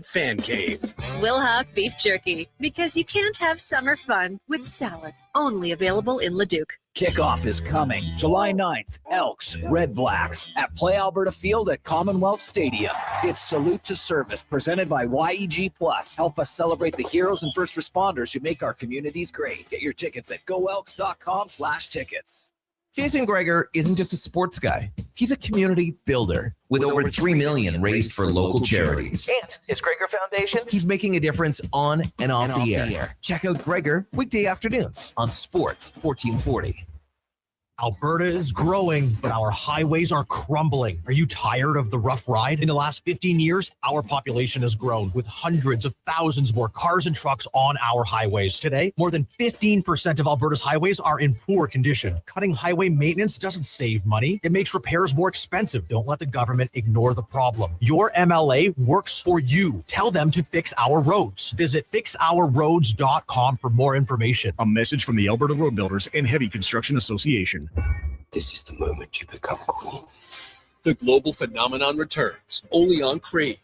Fan Cave. We'll have beef jerky because you can't have summer fun with salad. Only available in Leduc. Kickoff is coming July 9th. Elks, Red Blacks at Play Alberta Field at Commonwealth Stadium. It's Salute to Service presented by YEG Plus. Help us celebrate the heroes and first responders who make our communities great. Get your tickets at goelks.com/tickets. Jason Krueger isn't just a sports guy. He's a community builder. With over $3 million raised for local charities. And his Krueger Foundation, he's making a difference on and off the air. Check out Krueger weekday afternoons on Sports 1440. Alberta is growing, but our highways are crumbling. Are you tired of the rough ride? In the last 15 years, our population has grown with hundreds of thousands more cars and trucks on our highways. Today, more than 15% of Alberta's highways are in poor condition. Cutting highway maintenance doesn't save money. It makes repairs more expensive. Don't let the government ignore the problem. Your MLA works for you. Tell them to fix our roads. Visit fixourroads.com for more information. A message from the Alberta Road Builders and Heavy Construction Association. This is the moment you become queen. The global phenomenon returns, only on Crave.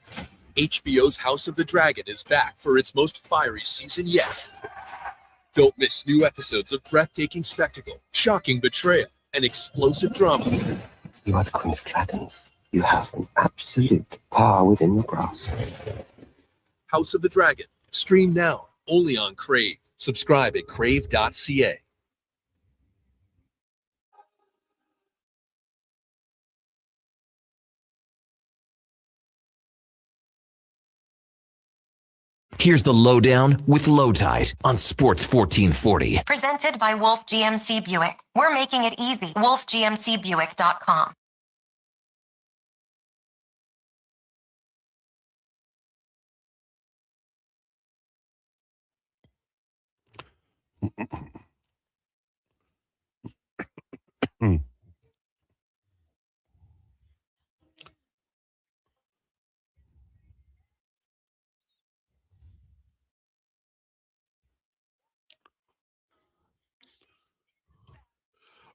HBO's House of the Dragon is back for its most fiery season yet. Don't miss new episodes of breathtaking spectacle, shocking betrayal, and explosive drama. You are the queen of dragons. You have an absolute power within your grasp. House of the Dragon. Stream now, only on Crave. Subscribe at crave.ca. Here's the Lowdown with Lowetide on Sports 1440. Presented by Wolf GMC Buick. We're making it easy. WolfGMCBuick.com.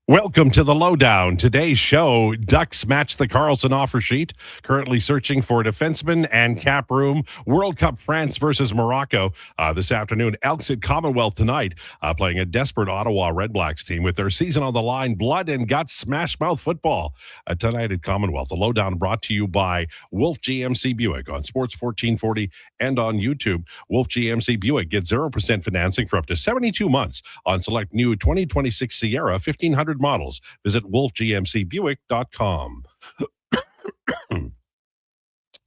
Welcome to the Lowdown. Today's show, Ducks match the Carlsson offer sheet. Currently searching for a defenseman and cap room. World Cup France versus Morocco this afternoon. Elks at Commonwealth tonight, playing a desperate Ottawa Red Blacks team with their season on the line. Blood and guts, smash mouth football tonight at Commonwealth. The Lowdown brought to you by Wolf GMC Buick on Sports 1440 and on YouTube. Wolf GMC Buick gets 0% financing for up to 72 months on select new 2026 Sierra 1500 models. Visit wolfgmcbuick.com.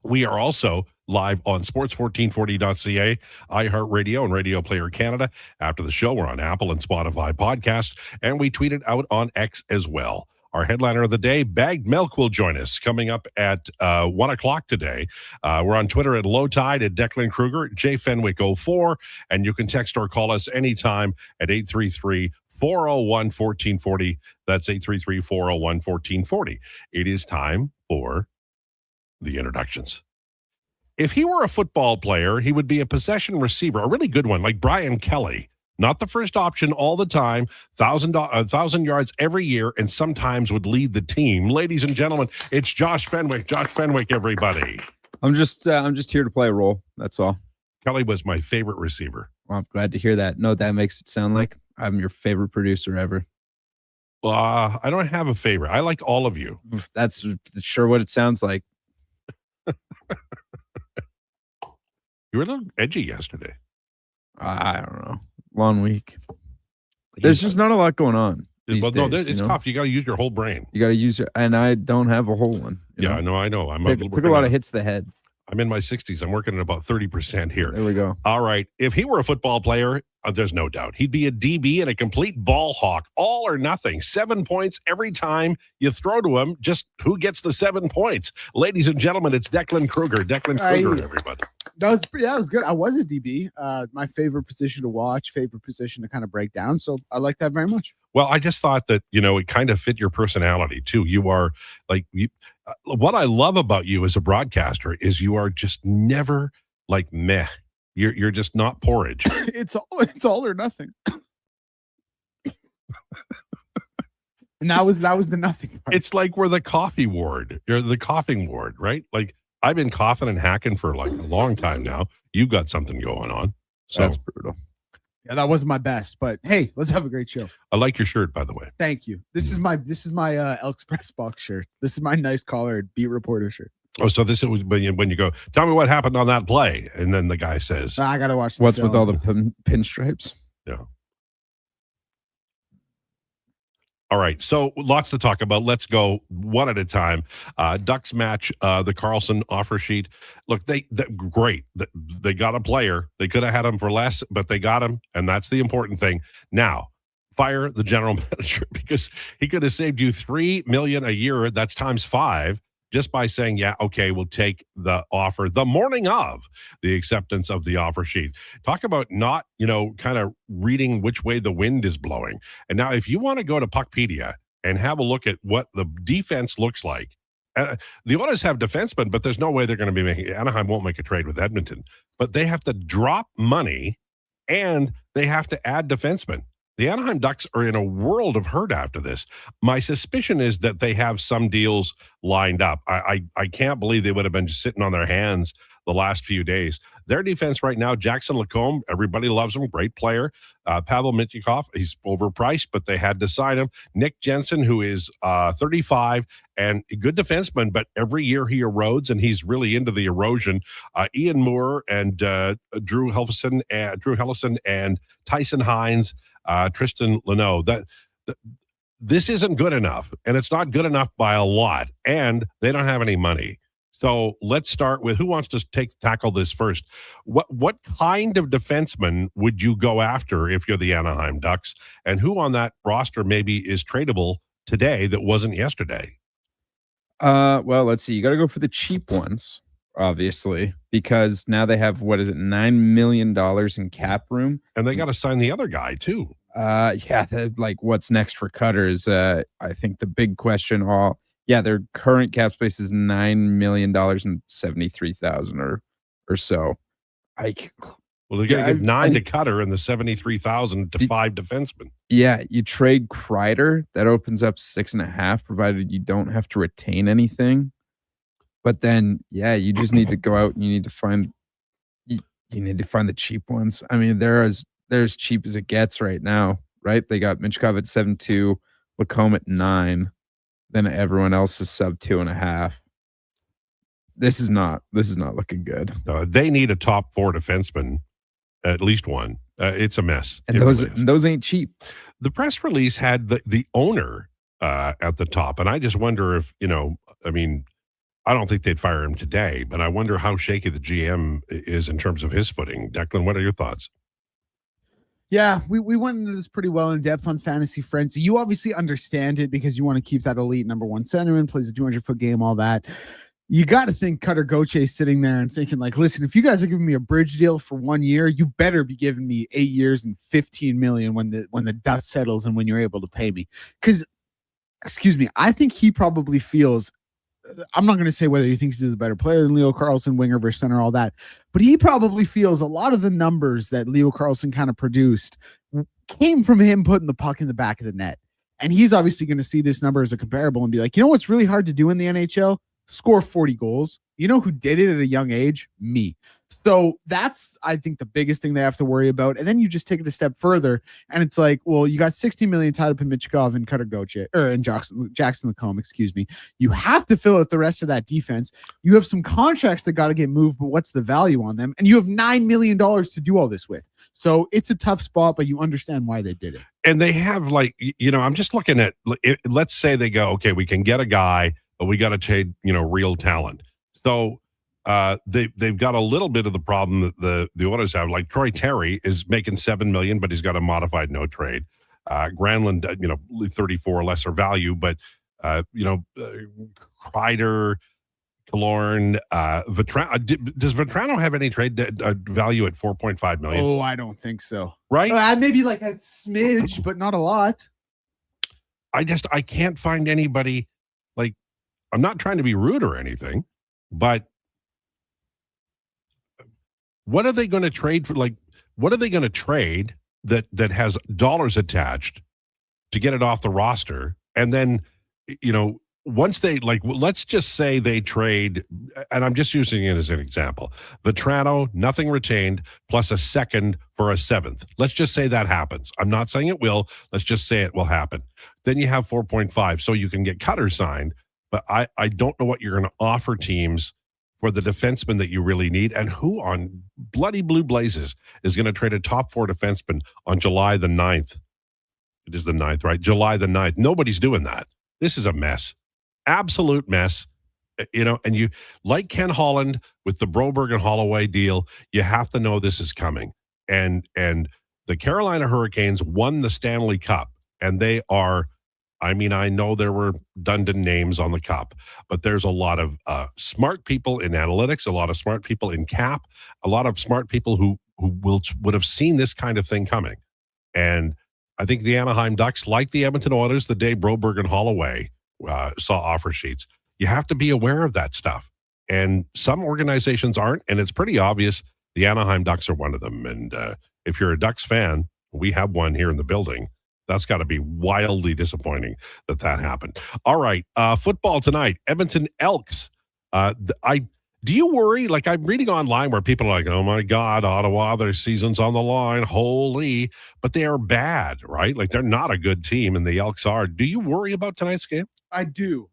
We are also live on sports1440.ca, iHeartRadio, and Radio Player Canada. After the show, we're on Apple and Spotify podcast, and we tweet it out on X as well. Our headliner of the day, Bagged Milk, will join us coming up at 1 o'clock today. We're on Twitter at Lowetide, at Declan Krueger, JFenwick04, and you can text or call us anytime at 833-401-1440. That's 833-401-1440. It is time for the introductions. If he were a football player, he would be a possession receiver, a really good one, like Brian Kelly. Not the first option all the time, 1,000 yards every year, and sometimes would lead the team. Ladies and gentlemen, it's Josh Fenwick. Josh Fenwick, everybody. I'm just here to play a role. That's all. Kelly was my favorite receiver. Well, I'm glad to hear that. No, that makes it sound like I'm your favorite producer ever. I don't have a favorite. I like all of you. That's sure what it sounds like. You were a little edgy yesterday. I don't know. Long week. There's just not a lot going on. Well, no, it's tough. You got to use your whole brain. You got to use and I don't have a whole one. Yeah, I know. Took a lot of hits to the head. I'm in my 60s. I'm working at about 30% here. There we go. All right. If he were a football player, there's no doubt. He'd be a DB and a complete ball hawk. All or nothing. 7 points every time you throw to him. Just who gets the 7 points? Ladies and gentlemen, it's Declan Krueger. Declan Krueger, everybody. That was good. I was a DB. My favorite position to watch, favorite position to kind of break down. So I like that very much. Well, I just thought that, it kind of fit your personality too. You are like, what I love about you as a broadcaster is you are just never like meh. You're just not porridge. It's all or nothing. And that was the nothing part. It's like we're the coffee ward. You're the coughing ward, right? Like I've been coughing and hacking for like a long time now. You've got something going on. So That's brutal. Yeah, that wasn't my best, but hey, let's have a great show. I like your shirt, by the way. Thank you. This is my Elks Press Box shirt. This is my nice collared beat reporter shirt. Oh, so this is when you go, tell me what happened on that play, and then the guy says, I gotta watch. What's with all the pinstripes? Yeah. All right, so lots to talk about. Let's go one at a time. Ducks match the Carlsson offer sheet. Look, they great. They got a player. They could have had him for less, but they got him, and that's the important thing. Now, fire the general manager because he could have saved you $3 million a year. That's times 5. Just by saying, yeah, okay, we'll take the offer the morning of the acceptance of the offer sheet. Talk about not, kind of reading which way the wind is blowing. And now if you want to go to Puckpedia and have a look at what the defense looks like, the Oilers have defensemen, but there's no way they're going to be making, Anaheim won't make a trade with Edmonton, but they have to drop money and they have to add defensemen. The Anaheim Ducks are in a world of hurt after this. My suspicion is that they have some deals lined up. I can't believe they would have been just sitting on their hands the last few days. Their defense right now, Jackson Lacombe, everybody loves him, great player. Pavel Mintyukov, he's overpriced, but they had to sign him. Nick Jensen, who is 35 and a good defenseman, but every year he erodes, and he's really into the erosion. Ian Moore and Drew Helleson and Tyson Hines, Tristan Leno. This isn't good enough, and it's not good enough by a lot, and they don't have any money. So let's start with who wants to tackle this first. What kind of defenseman would you go after if you're the Anaheim Ducks, and who on that roster maybe is tradable today that wasn't yesterday? Well, let's see. You got to go for the cheap ones, obviously, because now they have, $9 million in cap room. And they got to sign the other guy, too. Yeah, what's next for Cutter is, I think the big question. Their current cap space is $9 million and 73,000 or so. Well, they're going to give 9 to Cutter and the 73,000 to 5 defensemen. Yeah, you trade Kreider, that opens up 6.5, provided you don't have to retain anything. But then, you just need to go out and you need to find the cheap ones. I mean, they're as cheap as it gets right now, right? They got Mintyukov at 7.2, Lacombe at 9. Then everyone else is sub 2.5. This is not looking good. They need a top 4 defenseman, at least one. It's a mess. And those ain't cheap. The press release had the owner at the top, and I just wonder if I don't think they'd fire him today, but I wonder how shaky the GM is in terms of his footing. Declan, what are your thoughts? Yeah, we went into this pretty well in depth on Fantasy Frenzy. You obviously understand it because you want to keep that elite number 1 centerman, plays a 200-foot game, all that. You got to think Cutter Gauthier sitting there and thinking, listen, if you guys are giving me a bridge deal for 1 year, you better be giving me 8 years and $15 million when the dust settles and when you're able to pay me. Because, I think he probably feels. I'm not going to say whether he thinks he's a better player than Leo Carlsson, winger versus center, all that, but he probably feels a lot of the numbers that Leo Carlsson kind of produced came from him putting the puck in the back of the net. And he's obviously going to see this number as a comparable and be like, what's really hard to do in the NHL? Score 40 goals. You know who did it at a young age? Me. So that's, I think, the biggest thing they have to worry about. And then you just take it a step further, and it's like, well, you got $16 million tied up in Mintyukov and Cutter Gauthier, and Jackson Lacombe, You have to fill out the rest of that defense. You have some contracts that got to get moved, but what's the value on them? And you have $9 million to do all this with. So it's a tough spot, but you understand why they did it. And they have, I'm just looking at, let's say they go, okay, we can get a guy, but we got to trade, real talent. So they've got a little bit of the problem that the Oilers have. Like Troy Terry is making $7 million, but he's got a modified no trade. Granlund, 34 lesser value, but Kreider, Killorn, Vatrano. Does Vatrano have any trade value at $4.5 million? Oh, I don't think so. Right? Maybe like a smidge, but not a lot. I can't find anybody. I'm not trying to be rude or anything, but what are they going to trade for? What are they going to trade that has dollars attached to get it off the roster? And then, once they let's just say they trade, and I'm just using it as an example. Vetrano, nothing retained, plus a second for a seventh. Let's just say that happens. I'm not saying it will. Let's just say it will happen. Then you have 4.5, so you can get Cutter signed. But I don't know what you're going to offer teams for the defenseman that you really need, and who on bloody blue blazes is going to trade a top 4 defenseman on July the 9th. It is the 9th, right? July the 9th. Nobody's doing that. This is a mess. Absolute mess. And you, like Ken Holland with the Broberg and Holloway deal, you have to know this is coming. And the Carolina Hurricanes won the Stanley Cup, and they are, I know there were Dundon names on the cup, but there's a lot of smart people in analytics, a lot of smart people in cap, a lot of smart people who would have seen this kind of thing coming. And I think the Anaheim Ducks, like the Edmonton Oilers, the day Broberg and Holloway saw offer sheets, you have to be aware of that stuff. And some organizations aren't, and it's pretty obvious the Anaheim Ducks are one of them. And if you're a Ducks fan, we have one here in the building. That's got to be wildly disappointing that happened. All right, football tonight, Edmonton Elks. Do you worry? Like, I'm reading online where people are like, oh my God, Ottawa, their season's on the line. Holy, but they are bad, right? Like, they're not a good team, and the Elks are. Do you worry about tonight's game? I do.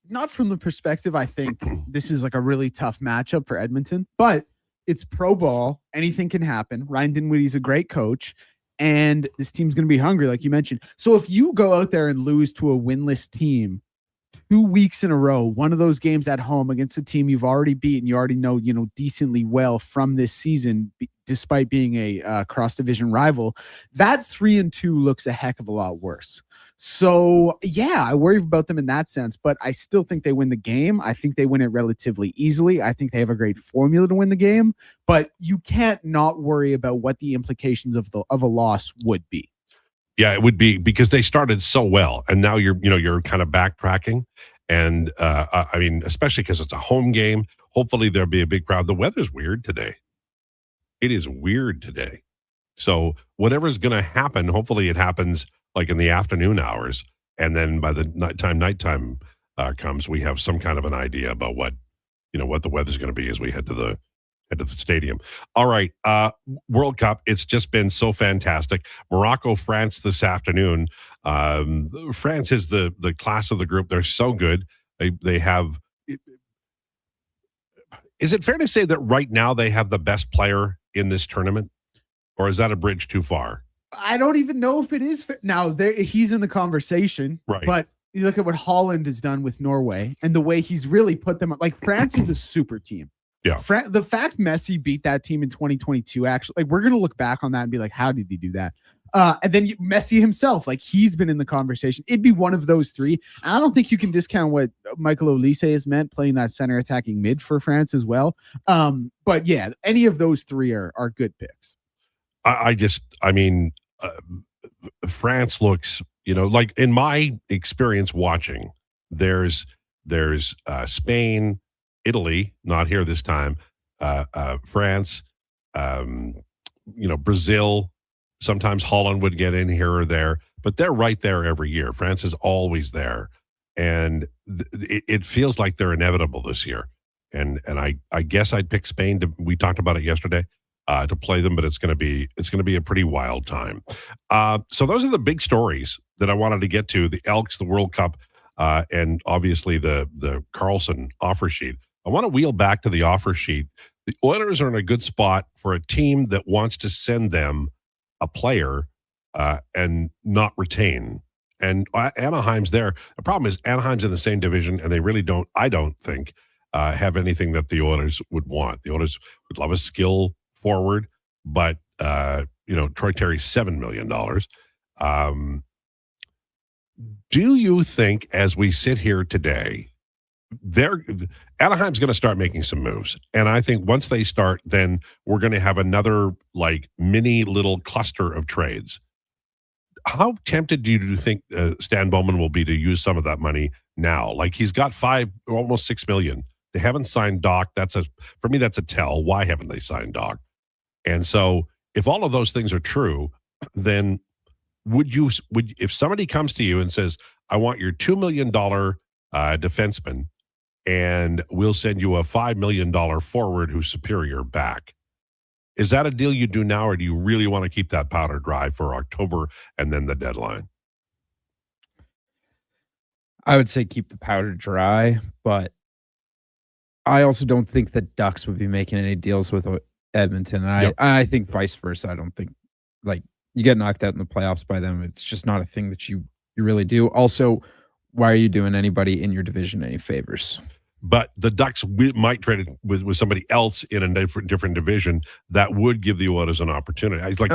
Not from the perspective, I think this is like a really tough matchup for Edmonton, but it's pro ball. Anything can happen. Ryan Dinwiddie's a great coach, and this team's going to be hungry, like you mentioned. So if you go out there and lose to a winless team 2 weeks in a row, one of those games at home against a team you've already beaten, you already know, decently well from this season, despite being a cross-division rival, that 3-2 looks a heck of a lot worse. So, yeah, I worry about them in that sense, but I still think they win the game. I think they win it relatively easily. I think they have a great formula to win the game, but you can't not worry about what the implications of a loss would be. Yeah, it would be, because they started so well, and now you're kind of backtracking, and especially because it's a home game. Hopefully there'll be a big crowd. The weather's weird today. It is weird today. So whatever's going to happen, hopefully it happens like in the afternoon hours, and then by the nighttime comes, we have some kind of an idea about what the weather's going to be as we head to the stadium. All right, World Cup. It's just been so fantastic. Morocco, France this afternoon. France is the class of the group. They're so good. They have. Is it fair to say that right now they have the best player in this tournament, or is that a bridge too far? I don't even know if it is. Now, he's in the conversation, right? But you look at what Holland has done with Norway and the way he's really put them. Like, France is a super team. Yeah. The fact Messi beat that team in 2022, actually, like, we're going to look back on that and be like, how did he do that? And then Messi himself, like, he's been in the conversation. It'd be one of those three. And I don't think you can discount what Michael Olise has meant playing that center attacking mid for France as well. But yeah, any of those three are good picks. France looks, like in my experience watching, there's Spain, Italy, not here this time, France, Brazil. Sometimes Holland would get in here or there, but they're right there every year. France is always there, and it feels like they're inevitable this year. And I guess I'd pick Spain. We talked about it yesterday. To play them, but it's going to be a pretty wild time. So those are the big stories that I wanted to get to: the Elks, the World Cup, and obviously the Carlsson offer sheet. I want to wheel back to the offer sheet. The Oilers are in a good spot for a team that wants to send them a player and not retain. And Anaheim's there. The problem is Anaheim's in the same division, and they really don't. I don't think have anything that the Oilers would want. The Oilers would love a skill forward, but Troy Terry's $7 million. Do you think, as we sit here today, Anaheim's going to start making some moves, and I think once they start, then we're going to have another like mini little cluster of trades. How tempted do you think Stan Bowman will be to use some of that money now? Like, he's got almost $6 million. They haven't signed Doc. For me, that's a tell. Why haven't they signed Doc? And so if all of those things are true, then would if somebody comes to you and says, I want your $2 million defenseman, and we'll send you a $5 million forward who's superior back. Is that a deal you do now, or do you really want to keep that powder dry for October and then the deadline? I would say keep the powder dry, but I also don't think the Ducks would be making any deals with Edmonton. And I think vice versa. I don't think, like, you get knocked out in the playoffs by them. It's just not a thing that you really do. Also, why are you doing anybody in your division any favors? But the Ducks might trade it with somebody else in a different division that would give the Oilers an opportunity. It's like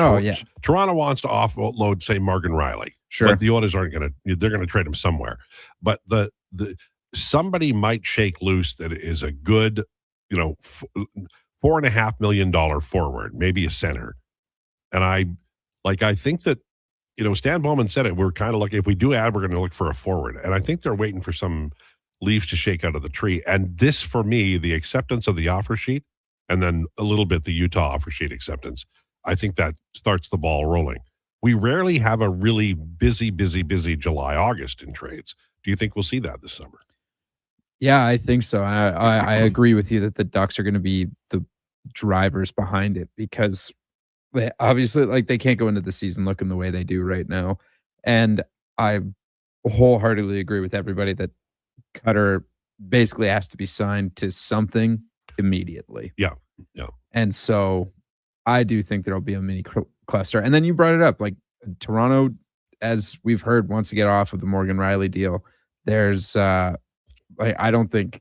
Toronto wants to offload, say, Morgan Riley. Sure. But the Oilers aren't going to. They're going to trade him somewhere. But the somebody might shake loose that is a good, $4.5 million forward, maybe a center. And I think that, Stan Bowman said it. We're kind of looking, if we do add, we're going to look for a forward. And I think they're waiting for some leaves to shake out of the tree. And this, for me, the acceptance of the offer sheet, and then a little bit the Utah offer sheet acceptance, I think that starts the ball rolling. We rarely have a really busy July, August in trades. Do you think we'll see that this summer? Yeah, I think so. I agree with you that the Ducks are going to be the drivers behind it, because they obviously, they can't go into the season looking the way they do right now. And I wholeheartedly agree with everybody that Cutter basically has to be signed to something immediately. Yeah. And so I do think there'll be a mini cluster. And then you brought it up, like Toronto, as we've heard, wants to get off of the Morgan Riley deal. There's I don't think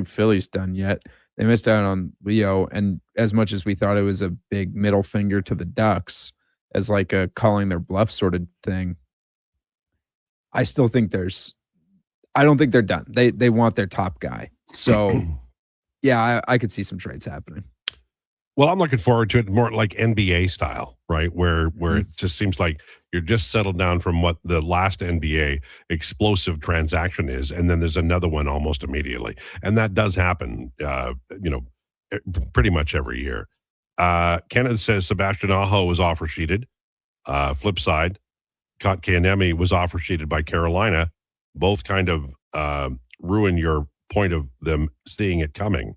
Philly's done yet. They missed out on Leo, and as much as we thought it was a big middle finger to the Ducks as like a calling their bluff sort of thing, I still think I don't think they're done. They want their top guy. So yeah, I could see some trades happening. Well, I'm looking forward to it more like NBA style, right? Where it just seems like you're just settled down from what the last NBA explosive transaction is, and then there's another one almost immediately. And that does happen, pretty much every year. Kenneth says Sebastian Aho was offer sheeted. Flip side, Kotkaniemi was offer sheeted by Carolina. Both kind of ruin your point of them seeing it coming.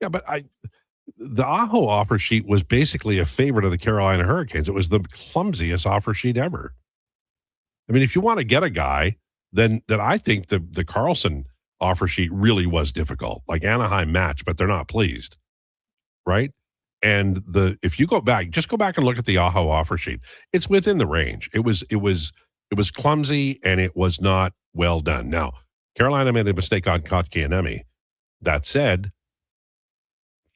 Yeah, but the Aho offer sheet was basically a favorite of the Carolina Hurricanes. It was the clumsiest offer sheet ever. I mean, if you want to get a guy, then I think the Carlsson offer sheet really was difficult. Like Anaheim matched, but they're not pleased, right? And if you go back and look at the Aho offer sheet, it's within the range. It was clumsy and it was not well done. Now, Carolina made a mistake on Kotkaniemi. That said,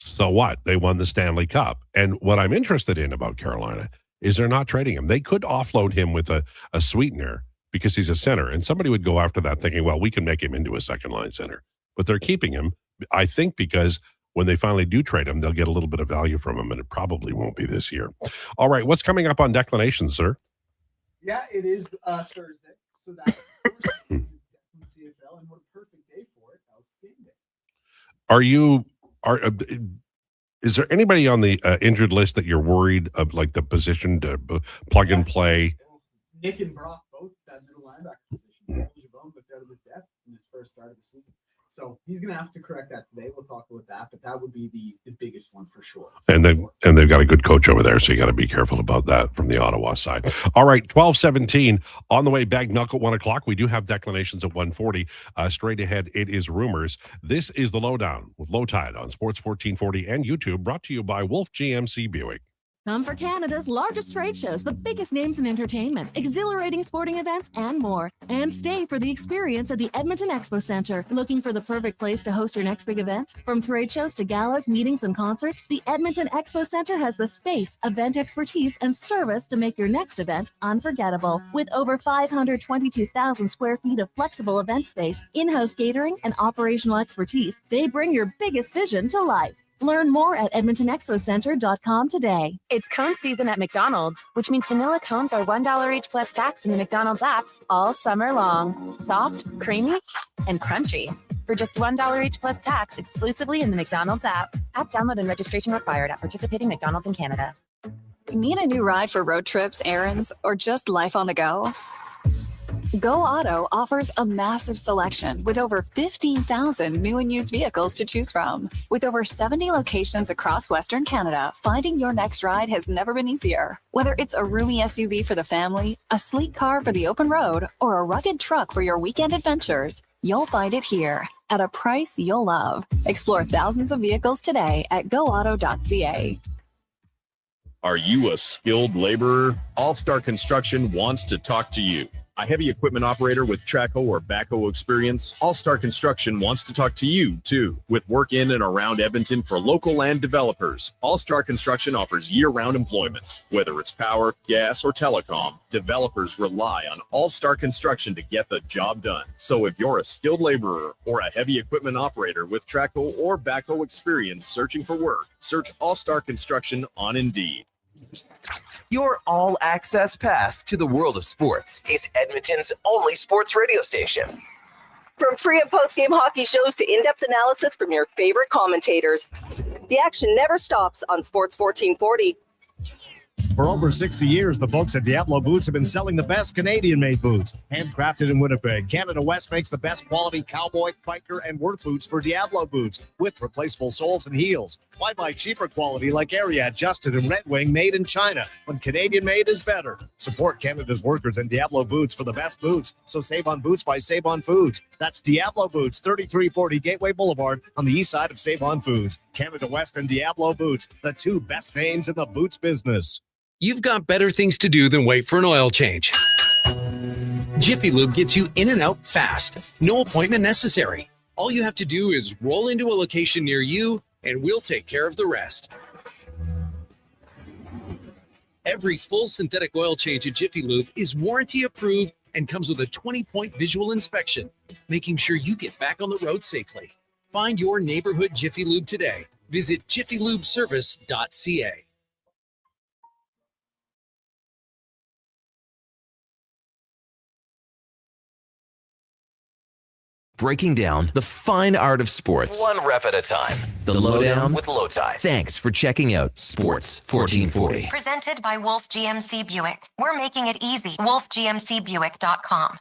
so what? They won the Stanley Cup. And what I'm interested in about Carolina is they're not trading him. They could offload him with a sweetener because he's a center. And somebody would go after that thinking, well, we can make him into a second-line center. But they're keeping him, I think, because when they finally do trade him, they'll get a little bit of value from him, and it probably won't be this year. All right, what's coming up on Declination, sir? Yeah, it is Thursday. So that's CFL, and what a perfect day for it. Game day. Is there anybody on the injured list that you're worried of, like the position to plug and play? Nick and Brock both that middle linebacker position. Javon looked out of his depth in his first start of the season. So he's going to have to correct that today. We'll talk about that, but that would be the biggest one for sure. And they've got a good coach over there, so you got to be careful about that from the Ottawa side. All right, 12:17 on the way back. Milk at 1 o'clock. We do have declinations at 1:40. Straight ahead, it is rumors. This is the Lowdown with Lowetide on Sports 1440 and YouTube, brought to you by Wolf GMC Buick. Come for Canada's largest trade shows, the biggest names in entertainment, exhilarating sporting events, and more. And stay for the experience at the Edmonton Expo Centre. Looking for the perfect place to host your next big event? From trade shows to galas, meetings, and concerts, the Edmonton Expo Centre has the space, event expertise, and service to make your next event unforgettable. With over 522,000 square feet of flexible event space, in-house catering, and operational expertise, they bring your biggest vision to life. Learn more at EdmontonExpoCenter.com today. It's cone season at McDonald's, which means vanilla cones are $1 each plus tax in the McDonald's app all summer long. Soft, creamy, and crunchy. For just $1 each plus tax exclusively in the McDonald's app. App download and registration required at participating McDonald's in Canada. Need a new ride for road trips, errands, or just life on the go? Go Auto offers a massive selection with over 15,000 new and used vehicles to choose from. With over 70 locations across Western Canada, finding your next ride has never been easier. Whether it's a roomy SUV for the family, a sleek car for the open road, or a rugged truck for your weekend adventures, you'll find it here at a price you'll love. Explore thousands of vehicles today at goauto.ca. Are you a skilled laborer? All-Star Construction wants to talk to you. A heavy equipment operator with Traco or backhoe experience? All-Star Construction wants to talk to you, too. With work in and around Edmonton for local land developers, All-Star Construction offers year-round employment. Whether it's power, gas, or telecom, developers rely on All-Star Construction to get the job done. So if you're a skilled laborer or a heavy equipment operator with Traco or backhoe experience searching for work, search All-Star Construction on Indeed. Your all-access pass to the world of sports is Edmonton's only sports radio station. From pre- and post-game hockey shows to in-depth analysis from your favorite commentators, the action never stops on Sports 1440. For over 60 years, the folks at Diablo Boots have been selling the best Canadian-made boots. Handcrafted in Winnipeg, Canada West makes the best quality cowboy, biker, and work boots for Diablo Boots with replaceable soles and heels. Why buy cheaper quality like Ariat, Justin, and Red Wing made in China when Canadian-made is better? Support Canada's workers and Diablo Boots for the best boots. So save on boots by Save On Foods. That's Diablo Boots, 3340 Gateway Boulevard on the east side of Save On Foods. Canada West and Diablo Boots, the two best names in the boots business. You've got better things to do than wait for an oil change. Jiffy Lube gets you in and out fast. No appointment necessary. All you have to do is roll into a location near you, and we'll take care of the rest. Every full synthetic oil change at Jiffy Lube is warranty approved and comes with a 20-point visual inspection, making sure you get back on the road safely. Find your neighborhood Jiffy Lube today. Visit jiffylubeservice.ca. Breaking down the fine art of sports, One rep at a time. The Lowdown with Lowetide. Thanks for checking out Sports 1440. Presented by Wolf GMC Buick. We're making it easy. WolfGMCBuick.com.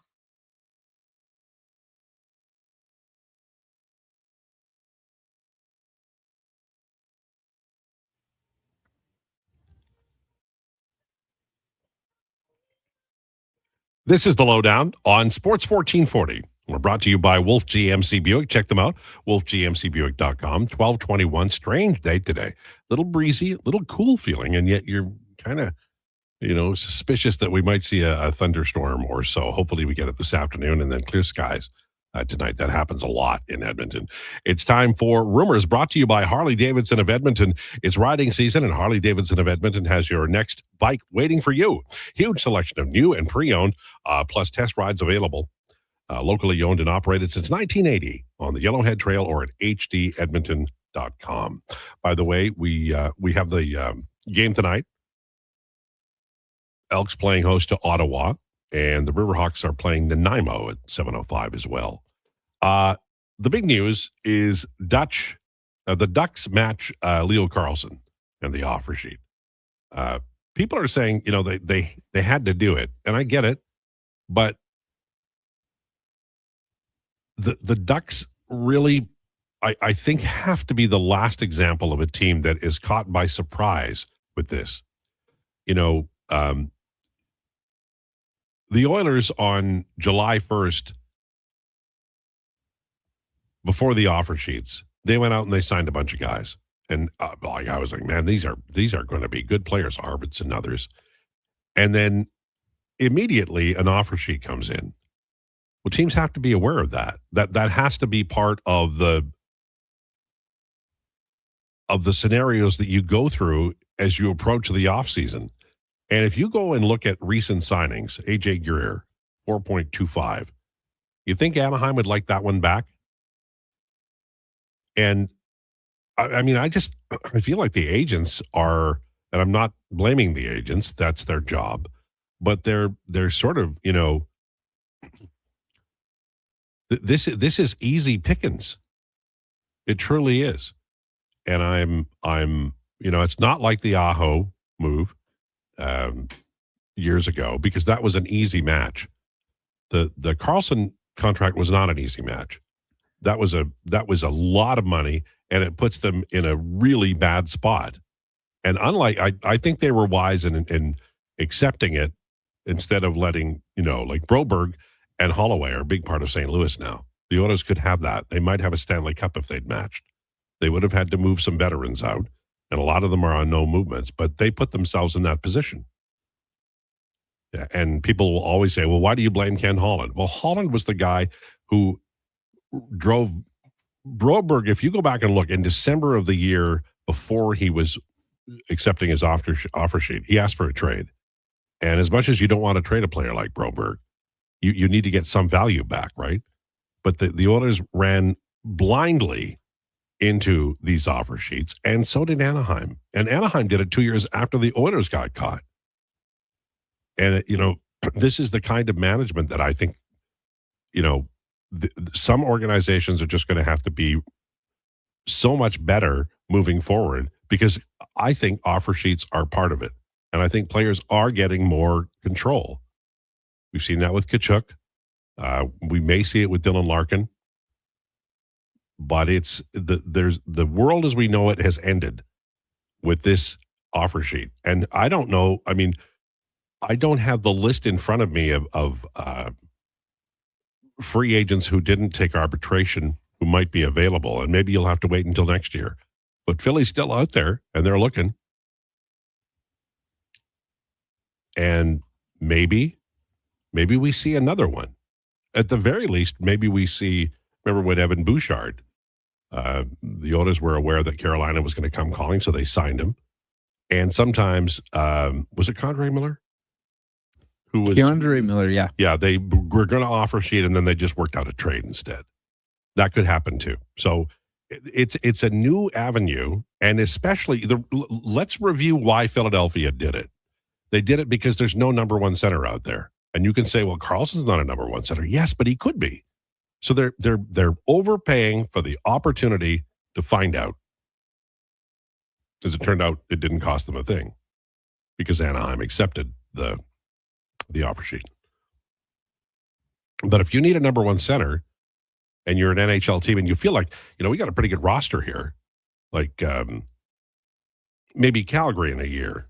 This is the Lowdown on Sports 1440. We're brought to you by Wolf GMC Buick. Check them out, wolfgmcbuick.com. 1221, strange day today. Little breezy, little cool feeling, and yet you're kind of, suspicious that we might see a thunderstorm or so. Hopefully we get it this afternoon and then clear skies tonight. That happens a lot in Edmonton. It's time for Rumors, brought to you by Harley-Davidson of Edmonton. It's riding season, and Harley-Davidson of Edmonton has your next bike waiting for you. Huge selection of new and pre-owned, plus test rides available. Locally owned and operated since 1980 on the Yellowhead Trail or at hdedmonton.com. By the way, we have the game tonight. Elks playing host to Ottawa, and the Riverhawks are playing Nanaimo at 7:05 as well. The big news is the Ducks match Leo Carlsson and the offer sheet. People are saying, they had to do it, and I get it, but the Ducks really, I think, have to be the last example of a team that is caught by surprise with this. The Oilers on July 1st, before the offer sheets, they went out and they signed a bunch of guys. And I was like, man, these are going to be good players, Arvids and others. And then immediately an offer sheet comes in. Well, teams have to be aware of that. That has to be part of the scenarios that you go through as you approach the offseason. And if you go and look at recent signings, AJ Greer, 4.25, you think Anaheim would like that one back? And I feel like the agents are, and I'm not blaming the agents, that's their job, but they're sort of, this is easy pickings. It truly is. And I'm it's not like the Aho move years ago, because that was an easy match. The Carlsson contract was not an easy match. That was a lot of money, and it puts them in a really bad spot. And unlike, I think they were wise in accepting it instead of letting, like Broberg and Holloway are a big part of St. Louis now. The Oilers could have that. They might have a Stanley Cup if they'd matched. They would have had to move some veterans out, and a lot of them are on no movements, but they put themselves in that position. Yeah, and people will always say, well, why do you blame Ken Holland? Well, Holland was the guy who drove Broberg. If you go back and look, in December of the year before he was accepting his offer sheet, he asked for a trade. And as much as you don't want to trade a player like Broberg, you need to get some value back, right? But the Oilers ran blindly into these offer sheets, and so did Anaheim. And Anaheim did it 2 years after the Oilers got caught. And, this is the kind of management that I think, some organizations are just going to have to be so much better moving forward, because I think offer sheets are part of it. And I think players are getting more control. We've seen that with Tkachuk. We may see it with Dylan Larkin. But it's the world as we know it has ended with this offer sheet. And I don't know. I mean, I don't have the list in front of me of free agents who didn't take arbitration who might be available. And maybe you'll have to wait until next year. But Philly's still out there, and they're looking. And maybe we see another one. At the very least, maybe we see, remember when Evan Bouchard, the Oilers were aware that Carolina was going to come calling, so they signed him. And sometimes, was it Condré Miller? Who was Keandre Miller, yeah. Yeah, they were going to offer sheet, and then they just worked out a trade instead. That could happen too. So it's a new avenue, and especially let's review why Philadelphia did it. They did it because there's no number one center out there. And you can say, well, Carlson's not a number one center. Yes, but he could be. So they're overpaying for the opportunity to find out. As it turned out, it didn't cost them a thing because Anaheim accepted the offer sheet. But if you need a number one center and you're an NHL team and you feel like, we got a pretty good roster here, like maybe Calgary in a year,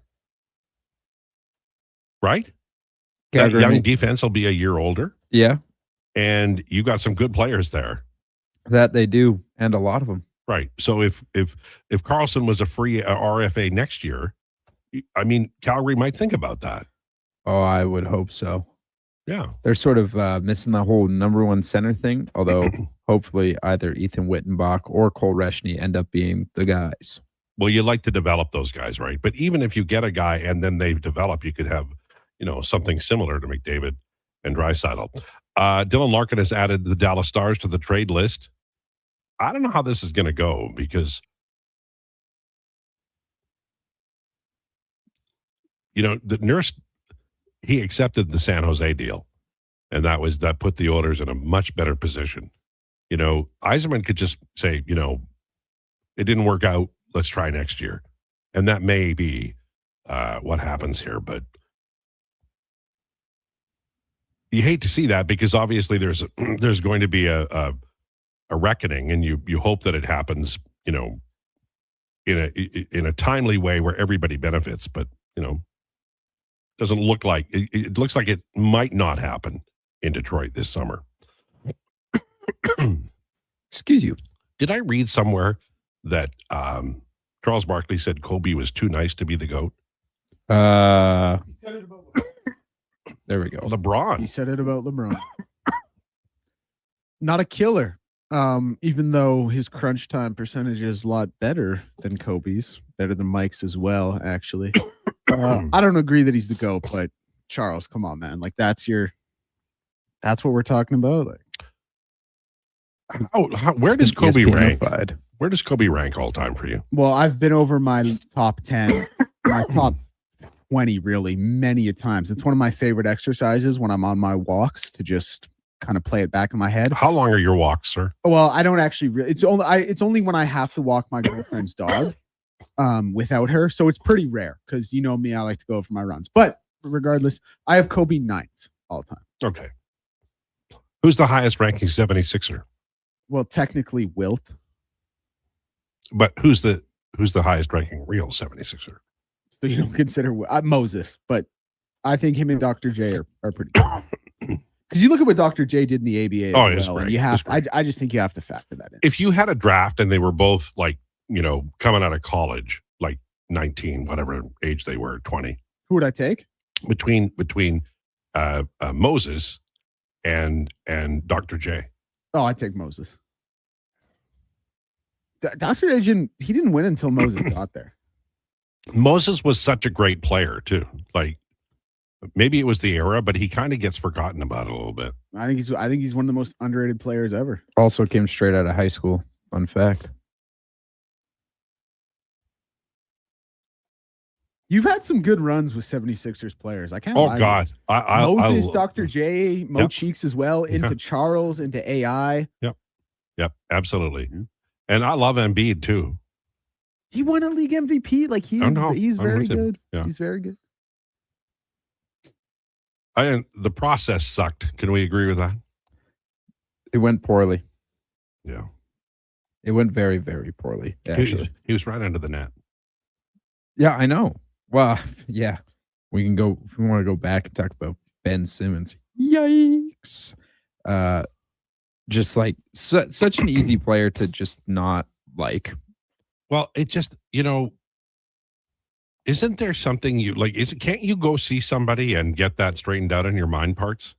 right? That young defense will be a year older. Yeah. And you got some good players there. That they do, and a lot of them. Right. So if Carlsson was a free RFA next year, I mean, Calgary might think about that. Oh, I would hope so. Yeah. They're sort of missing the whole number one center thing, although hopefully either Ethan Wittenbach or Cole Reshny end up being the guys. Well, you like to develop those guys, right? But even if you get a guy and then they develop, you could have, something similar to McDavid and Draisaitl. Dylan Larkin has added the Dallas Stars to the trade list. I don't know how this is going to go because, the Nurse, he accepted the San Jose deal, and that put the Oilers in a much better position. Yzerman could just say, it didn't work out. Let's try next year. And that may be what happens here, but you hate to see that because obviously there's going to be a reckoning, and you hope that it happens, in a timely way where everybody benefits, but doesn't look like it looks like it might not happen in Detroit this summer. Excuse you. Did I read somewhere that Charles Barkley said Kobe was too nice to be the GOAT? There we go. LeBron. He said it about LeBron. Not a killer. Even though his crunch time percentage is a lot better than Kobe's, better than Mike's as well, actually. I don't agree that he's the GOAT, but Charles, come on, man. Like that's what we're talking about. Like, where does Kobe rank? Where does Kobe rank all time for you? Well, I've been over my top 10, my top 20, really, many a times. It's one of my favorite exercises when I'm on my walks to just kind of play it back in my head. How long are your walks, sir? Well, I don't actually. It's only when I have to walk my girlfriend's dog, without her. So it's pretty rare because you know me, I like to go for my runs. But regardless, I have Kobe 9th all time. Okay. Who's the highest ranking 76er? Well, technically Wilt. But who's the highest ranking real 76er? So you don't consider Moses, but I think him and Dr. J are pretty good. Because you look at what Dr. J did in the ABA as well, and you have I just think you have to factor that in. If you had a draft and they were both like, coming out of college, like 19, whatever age they were, 20. Who would I take? Between Moses and Dr. J. Oh, I'd take Moses. Dr. J didn't win until Moses got there. Moses was such a great player too. Like maybe it was the era, but he kind of gets forgotten about a little bit. I think he's one of the most underrated players ever. Also came straight out of high school. Fun fact. You've had some good runs with 76ers players. I can't. Oh lie God, Moses, Dr. J, Mo Cheeks as well, into Charles, into AI. Yep, absolutely. And I love Embiid too. He won a league MVP. Like he's very good. Yeah. He's very good. The process sucked. Can we agree with that? It went poorly. Yeah. It went very, very poorly. Actually, he was right under the net. Yeah, I know. Well, yeah, we can go if we want to go back and talk about Ben Simmons. Yikes! Just like such an easy player to just not like. Well, it just isn't there something you like? Can't you go see somebody and get that straightened out in your mind parts?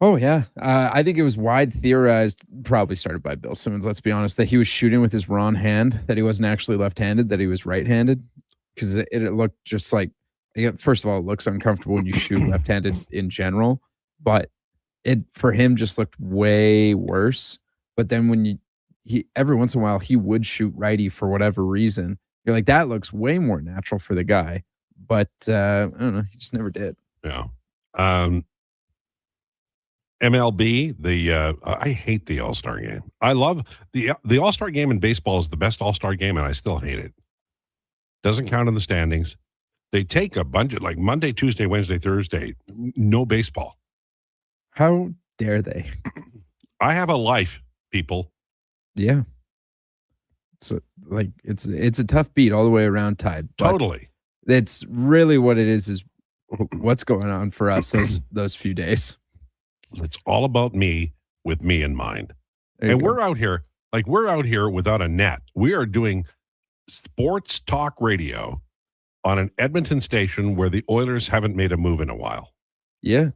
Oh yeah, I think it was wide theorized, probably started by Bill Simmons. Let's be honest, that he was shooting with his wrong hand, that he wasn't actually left-handed, that he was right-handed. Because it looked just like, first of all, it looks uncomfortable when you shoot left-handed in general, but it for him just looked way worse. But then when he every once in a while he would shoot righty for whatever reason, you're like, that looks way more natural for the guy. But I don't know, he just never did. Yeah. MLB, I hate the All-Star game. I love the All-Star game in baseball is the best All-Star game, and I still hate it. Doesn't count in the standings. They take a bunch of like Monday, Tuesday, Wednesday, Thursday, no baseball. How dare they? I have a life, people. Yeah. So like it's a tough beat all the way around, Tide. Totally. It's really what it is what's going on for us those few days. It's all about me with me in mind. And we're out here without a net. We are doing sports talk radio on an Edmonton station where the Oilers haven't made a move in a while. Yeah.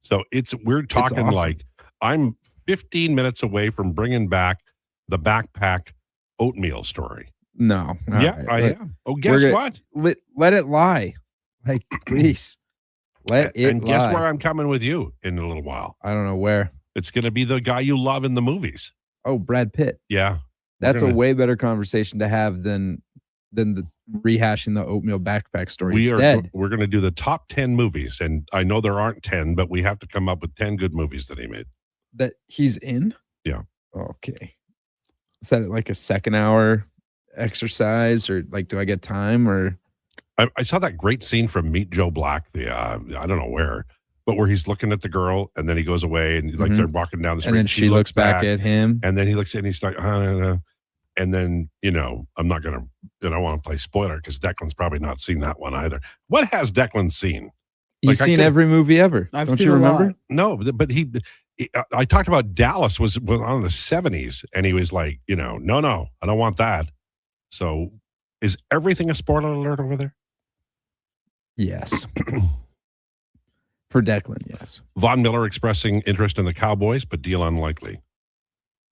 So we're talking awesome. like I'm 15 minutes away from bringing back the backpack oatmeal story. No. Yeah, right. I am. Oh, guess what? Let it lie. Like, please. Let it and lie. Guess where I'm coming with you in a little while? I don't know where. It's going to be the guy you love in the movies. Oh, Brad Pitt. Yeah. That's a way better conversation to have than the rehashing the oatmeal backpack story. We're going to do the top 10 movies, and I know there aren't 10, but we have to come up with 10 good movies that he made. That he's in? Yeah. Okay. Is that like a second hour exercise, or like, do I get time? Or I saw that great scene from Meet Joe Black, I don't know where, but where he's looking at the girl and then he goes away and like they're walking down the street. And then she looks back at him. And then he looks and he's like, and then, I'm not going to, I don't want to play spoiler because Declan's probably not seen that one either. What has Declan seen? He's seen every movie ever. Don't you remember? No, but I talked about Dallas was on the 70s and he was like, no, I don't want that. So is everything a spoiler alert over there? Yes. For Declan, yes. Von Miller expressing interest in the Cowboys, but deal unlikely.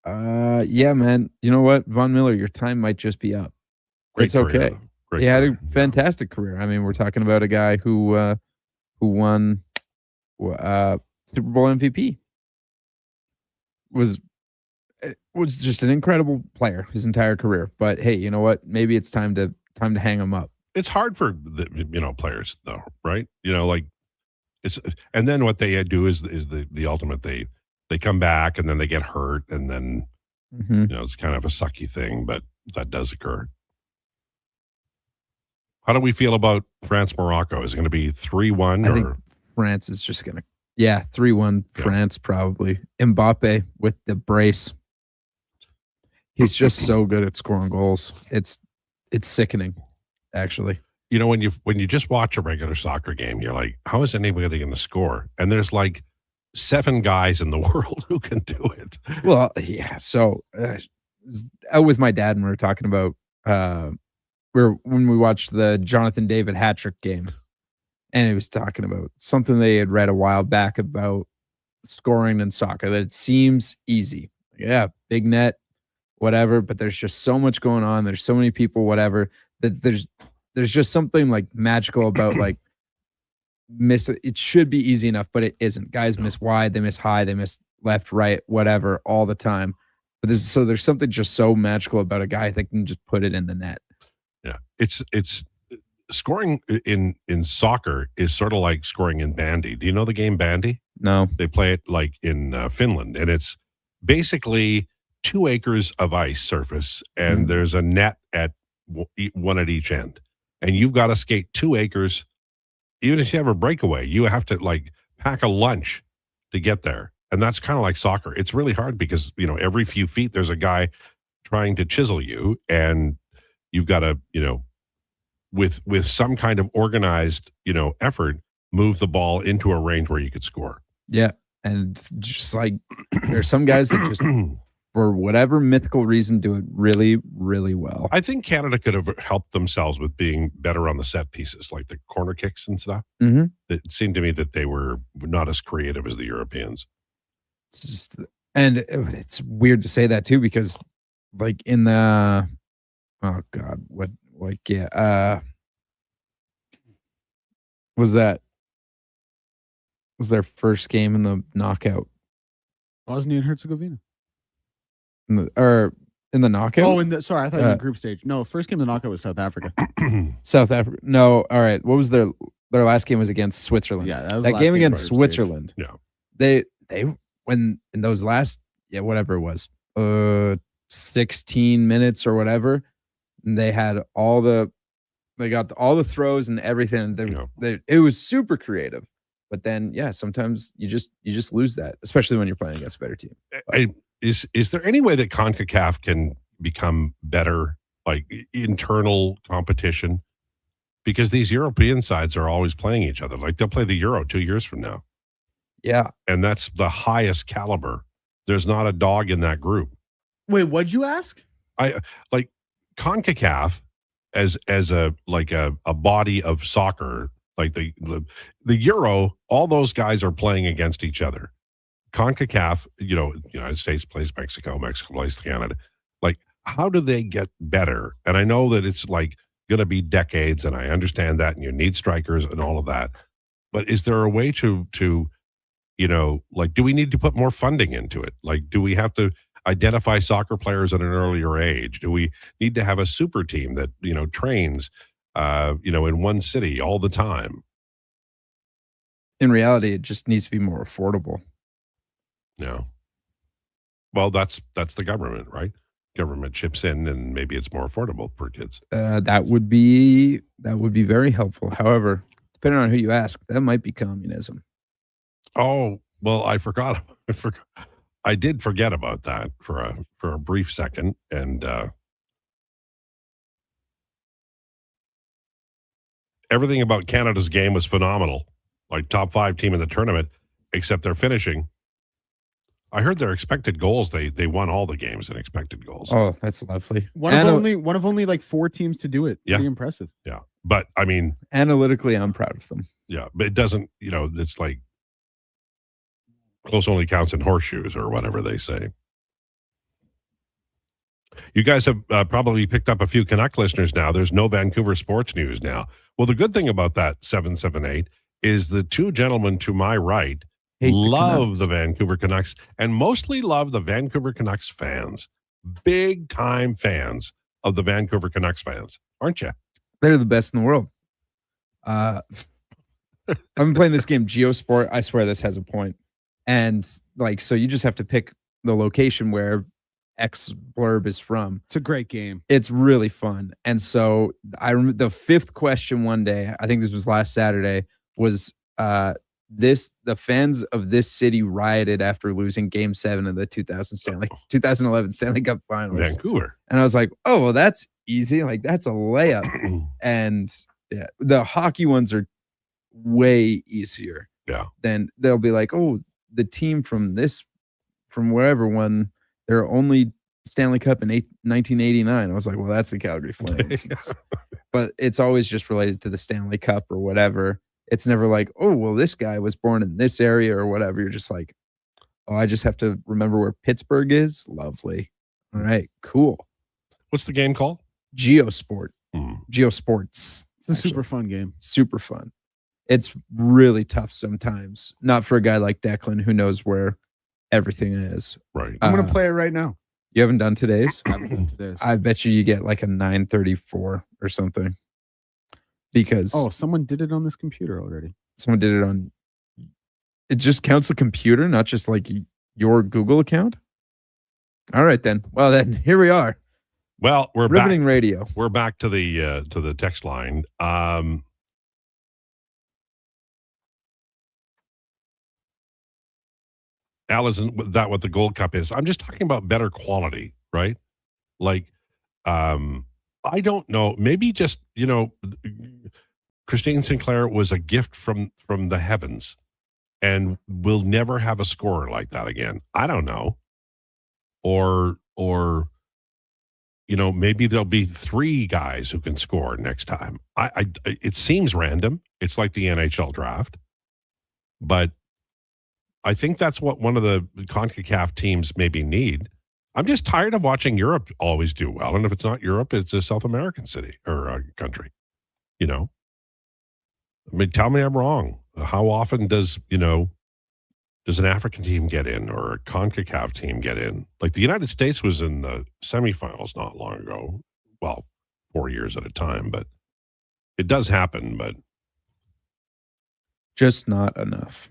Yeah, man. You know what? Von Miller, your time might just be up. It's okay. He had a fantastic career. I mean, we're talking about a guy who won Super Bowl MVP. Was just an incredible player his entire career. But hey, you know what? Maybe it's time to hang him up. It's hard for the players though, right? And then what they do is the ultimate. They come back and then they get hurt and then it's kind of a sucky thing, but that does occur. How do we feel about France Morocco? Is it going to be 3-1? I think France is just going to Yeah, 3-1 France probably. Mbappe with the brace. He's just so good at scoring goals. It's sickening, actually. You know, when you just watch a regular soccer game, you're like, how is anybody going to score? And there's like 7 guys in the world who can do it. Well, yeah. So out with my dad, and we were talking about when we watched the Jonathan David hat-trick game, and he was talking about something they had read a while back about scoring in soccer, that it seems easy. Yeah, big net, whatever, but there's just so much going on. There's so many people, whatever, that there's just something like magical about like it should be easy enough, but it isn't. Guys miss wide, they miss high, they miss left, right, whatever, all the time. But there's something just so magical about a guy that can just put it in the net. Yeah. It's scoring in soccer is sort of like scoring in bandy. Do you know the game bandy? No. They play it like in Finland, and it's basically 2 acres of ice surface, and there's a net at one at each end. And you've got to skate 2 acres. Even if you have a breakaway, you have to like pack a lunch to get there. And that's kind of like soccer. It's really hard because, you know, every few feet there's a guy trying to chisel you, and you've got to, you know, with some kind of organized, you know, effort, move the ball into a range where you could score. Yeah. And just like there's some guys that just for whatever mythical reason do it really, really well. I think Canada could have helped themselves with being better on the set pieces, like the corner kicks and stuff. Mm-hmm. It seemed to me that they were not as creative as the Europeans. It's just, and it's weird to say that too, because like in the, oh God, was their first game in the knockout? Bosnia and Herzegovina. In the knockout? Oh, sorry, I thought in the group stage. No, first game of the knockout was South Africa. South Africa. No, all right. What was their last game was against Switzerland. Yeah, that was that game against Switzerland. Yeah. They when in those last whatever it was 16 minutes or whatever, they had they got all the throws and everything. It was super creative. But then sometimes you just lose that, especially when you're playing against a better team. Is there any way that CONCACAF can become better, like internal competition? Because these European sides are always playing each other. Like they'll play the Euro 2 years from now. Yeah. And that's the highest caliber. There's not a dog in that group. Wait, what'd you ask? I like CONCACAF as a body of soccer, like the Euro, all those guys are playing against each other. CONCACAF, you know, United States plays Mexico, Mexico plays Canada. Like, how do they get better? And I know that it's like going to be decades, and I understand that, and you need strikers and all of that. But is there a way to you know, like, do we need to put more funding into it? Like, do we have to identify soccer players at an earlier age? Do we need to have a super team that, you know, trains, in one city all the time? In reality, it just needs to be more affordable. No. Well, that's the government, right? Government chips in, and maybe it's more affordable for kids. That would be very helpful. However, depending on who you ask, that might be communism. Oh, well, I forgot. I did forget about that for a brief second, and everything about Canada's game was phenomenal. Like top 5 team in the tournament, except their finishing. I heard their expected goals. They won all the games in expected goals. Oh, that's lovely. One of only like 4 teams to do it. Yeah. Pretty impressive. Yeah, but I mean, analytically, I'm proud of them. Yeah, but it doesn't. You know, it's like close only counts in horseshoes or whatever they say. You guys have probably picked up a few Canuck listeners now. There's no Vancouver sports news now. Well, the good thing about that 778 is the 2 gentlemen to my right love the Vancouver Canucks and mostly love the Vancouver Canucks fans. Big time fans of the Vancouver Canucks fans, aren't you? They're the best in the world. I've been playing this game, Geosport. I swear this has a point. And so you just have to pick the location where X blurb is from. It's a great game. It's really fun. And so I remember the 5th question one day, I think this was last Saturday, was the fans of this city rioted after losing Game 7 of the 2011 Stanley Cup Finals. Vancouver. And I was like, oh, well, that's easy. Like, that's a layup. And yeah, the hockey ones are way easier. Yeah. Then they'll be like, oh, the team from wherever won their only Stanley Cup in 1989. I was like, well, that's the Calgary Flames. But it's always just related to the Stanley Cup or whatever. It's never like, oh, well, this guy was born in this area or whatever. You're just like, oh, I just have to remember where Pittsburgh is. Lovely. All right, cool. What's the game called? Geosport. Geosports. It's a super fun game. Super fun. It's really tough sometimes. Not for a guy like Declan who knows where everything is. Right. I'm going to play it right now. You haven't done today's? I haven't done today's. I bet you get like a 934 or something. Because someone did it on this computer already. Someone did it on. It just counts the computer, not just like your Google account. All right, then. Well, then here we are. Well, we're riveting back. Radio. We're back to the text line. Al, isn't that what the Gold Cup is? I'm just talking about better quality, right? Like, I don't know. Maybe just, Christine Sinclair was a gift from the heavens, and we'll never have a scorer like that again. I don't know. Or maybe there'll be 3 guys who can score next time. It seems random. It's like the NHL draft, but I think that's what one of the CONCACAF teams maybe need. I'm just tired of watching Europe always do well. And if it's not Europe, it's a South American city or country, I mean, tell me I'm wrong. How often does an African team get in or a CONCACAF team get in? Like the United States was in the semifinals not long ago. Well, 4 years at a time, but it does happen, but just not enough.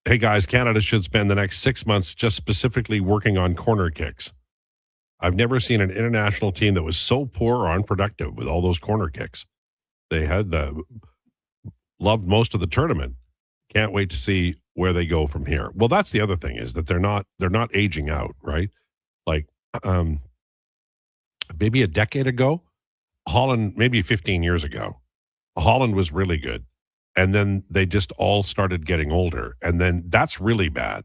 Hey guys, Canada should spend the next 6 months just specifically working on corner kicks. I've never seen an international team that was so poor or unproductive with all those corner kicks. They had loved most of the tournament. Can't wait to see where they go from here. Well, that's the other thing is that they're not aging out, right? Like maybe a decade ago, Holland, maybe 15 years ago, Holland was really good. And then they just all started getting older. And then that's really bad.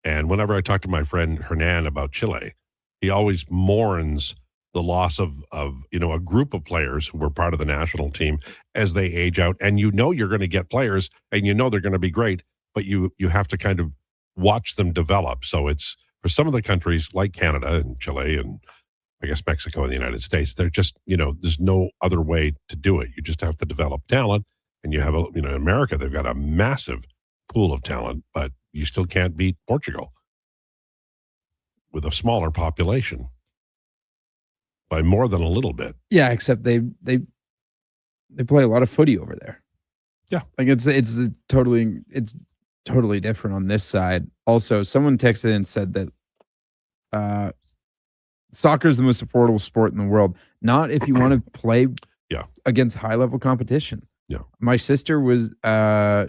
And whenever I talk to my friend Hernan about Chile, he always mourns the loss of a group of players who were part of the national team as they age out. And you're going to get players and they're going to be great, but you have to kind of watch them develop. So it's for some of the countries like Canada and Chile and I guess Mexico and the United States, they're just, there's no other way to do it. You just have to develop talent. And you have, in America, they've got a massive pool of talent, but you still can't beat Portugal with a smaller population by more than a little bit. Yeah, except they play a lot of footy over there. Yeah, like it's totally different on this side. Also, someone texted and said that soccer is the most affordable sport in the world. Not if you want to play against high level competition. Yeah. My sister was,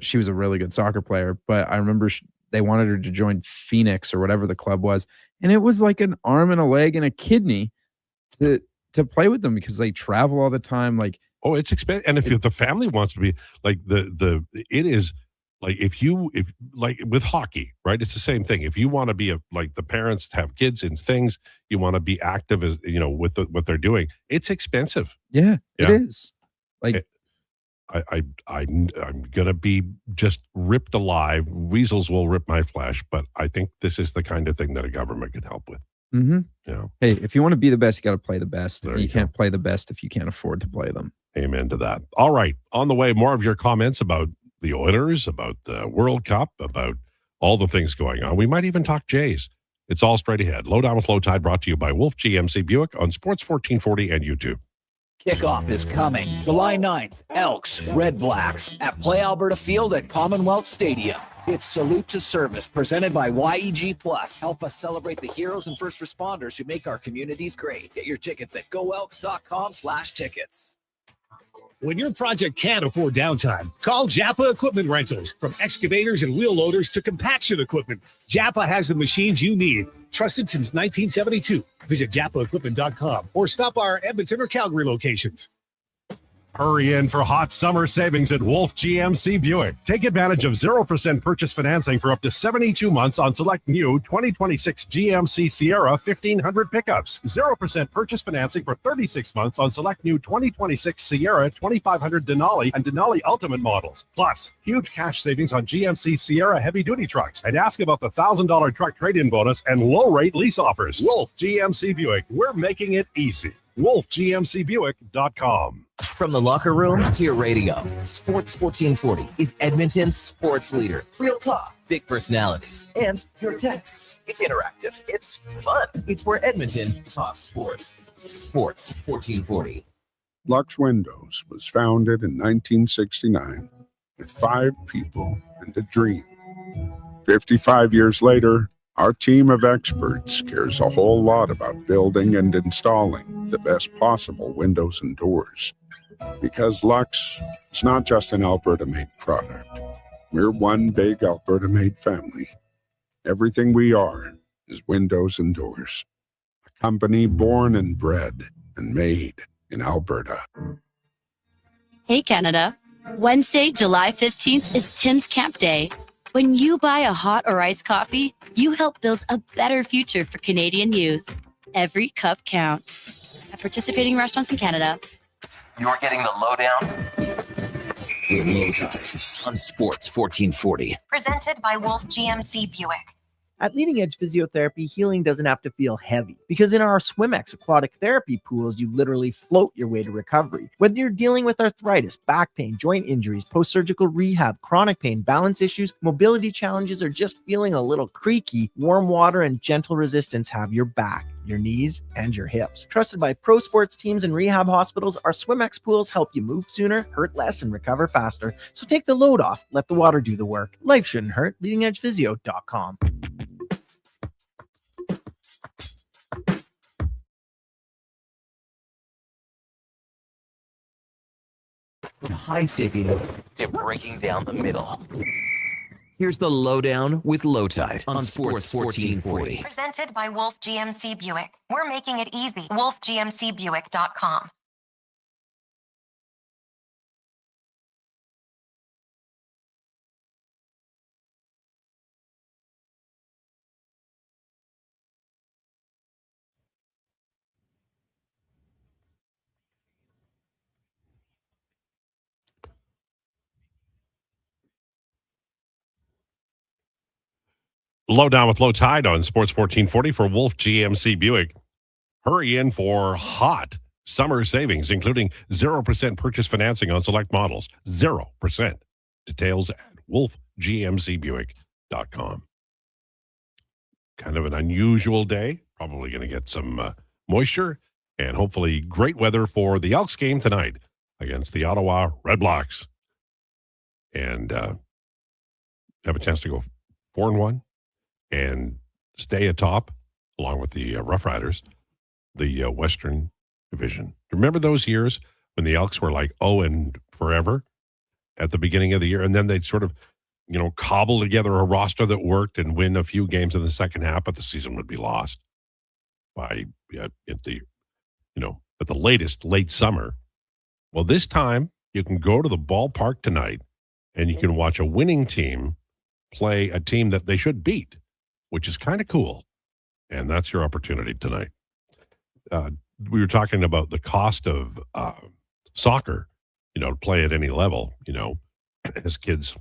she was a really good soccer player, but I remember they wanted her to join Phoenix or whatever the club was. And it was like an arm and a leg and a kidney to play with them because they travel all the time. Like, oh, it's expensive. And if the family wants to be like it is like, if like with hockey, right? It's the same thing. If you want to be like the parents have kids and things, you want to be active as, with what they're doing. It's expensive. Yeah, it is. Like, I'm gonna be just ripped alive. Weasels will rip my flesh, but I think this is the kind of thing that a government could help with. Mm-hmm. Hey, if you want to be the best, you got to play the best. You can't play the best if you can't afford to play them. Amen to that. All right, on the way, more of your comments about the Oilers, about the World Cup, about all the things going on. We might even talk Jays. It's all straight ahead. Lowdown with Lowetide, brought to you by Wolf GMC Buick on Sports 1440 and YouTube. Kickoff is coming July 9th. Elks, Red Blacks at Play Alberta Field at Commonwealth Stadium. It's Salute to Service, presented by YEG Plus. Help us celebrate the heroes and first responders who make our communities great. Get your tickets at goelks.com/tickets. When your project can't afford downtime, call Japa Equipment Rentals. From excavators and wheel loaders to compaction equipment, Japa has the machines you need. Trusted since 1972. Visit japaequipment.com or stop our Edmonton or Calgary locations. Hurry in for hot summer savings at Wolf GMC Buick. Take advantage of 0% purchase financing for up to 72 months on select new 2026 GMC Sierra 1500 pickups. 0% purchase financing for 36 months on select new 2026 Sierra 2500 Denali and Denali Ultimate models. Plus, huge cash savings on GMC Sierra heavy-duty trucks. And ask about the $1,000 truck trade-in bonus and low-rate lease offers. Wolf GMC Buick. We're making it easy. WolfGMCBuick.com. From the locker room to your radio, Sports 1440 is Edmonton's sports leader. Real talk, big personalities, and your texts. It's interactive. It's fun. It's where Edmonton talks sports. Sports 1440. Lux Windows was founded in 1969 with 5 people and a dream. 55 years later, our team of experts cares a whole lot about building and installing the best possible windows and doors. Because Lux is not just an Alberta-made product. We're one big Alberta-made family. Everything we are is windows and doors. A company born and bred and made in Alberta. Hey, Canada. Wednesday, July 15th is Tim's Camp Day. When you buy a hot or iced coffee, you help build a better future for Canadian youth. Every cup counts. At participating restaurants in Canada. You're getting the lowdown with Lowetide on Sports 1440. Presented by Wolf GMC Buick. At Leading Edge Physiotherapy, healing doesn't have to feel heavy because in our SwimX aquatic therapy pools, you literally float your way to recovery. Whether you're dealing with arthritis, back pain, joint injuries, post-surgical rehab, chronic pain, balance issues, mobility challenges, or just feeling a little creaky, warm water and gentle resistance have your back, your knees, and your hips. Trusted by pro sports teams and rehab hospitals, our SwimX pools help you move sooner, hurt less, and recover faster. So take the load off. Let the water do the work. Life shouldn't hurt. LeadingEdgePhysio.com. From high sticking to breaking down the middle. Here's the lowdown with Lowetide on Sports 1440. Presented by Wolf GMC Buick. We're making it easy. WolfGMCBuick.com. Lowdown with Lowetide on Sports 1440 for Wolf GMC Buick. Hurry in for hot summer savings, including 0% purchase financing on select models. 0%. Details at wolfgmcbuick.com. Kind of an unusual day. Probably going to get some moisture and hopefully great weather for the Elks game tonight against the Ottawa Redblacks. And have a chance to go 4-1. And stay atop, along with the Rough Riders, the Western Division. Remember those years when the Elks were like, and forever at the beginning of the year? And then they'd sort of, cobble together a roster that worked and win a few games in the second half, but the season would be lost by, at the latest, late summer. Well, this time you can go to the ballpark tonight and you can watch a winning team play a team that they should beat, which is kind of cool. And that's your opportunity tonight. We were talking about the cost of soccer, to play at any level, as kids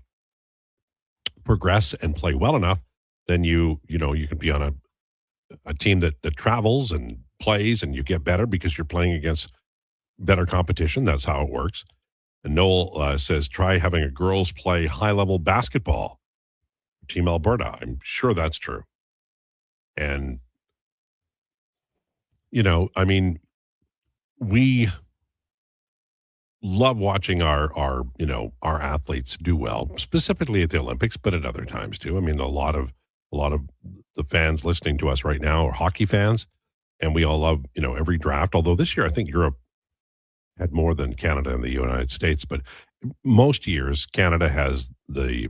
progress and play well enough, then you can be on a team that travels and plays and you get better because you're playing against better competition. That's how it works. And Noel says, try having a girls play high-level basketball. Team Alberta. I'm sure that's true. And, we love watching our athletes do well, specifically at the Olympics, but at other times too. I mean, a lot of the fans listening to us right now are hockey fans, and we all love every draft. Although this year, I think Europe had more than Canada and the United States, but most years Canada has the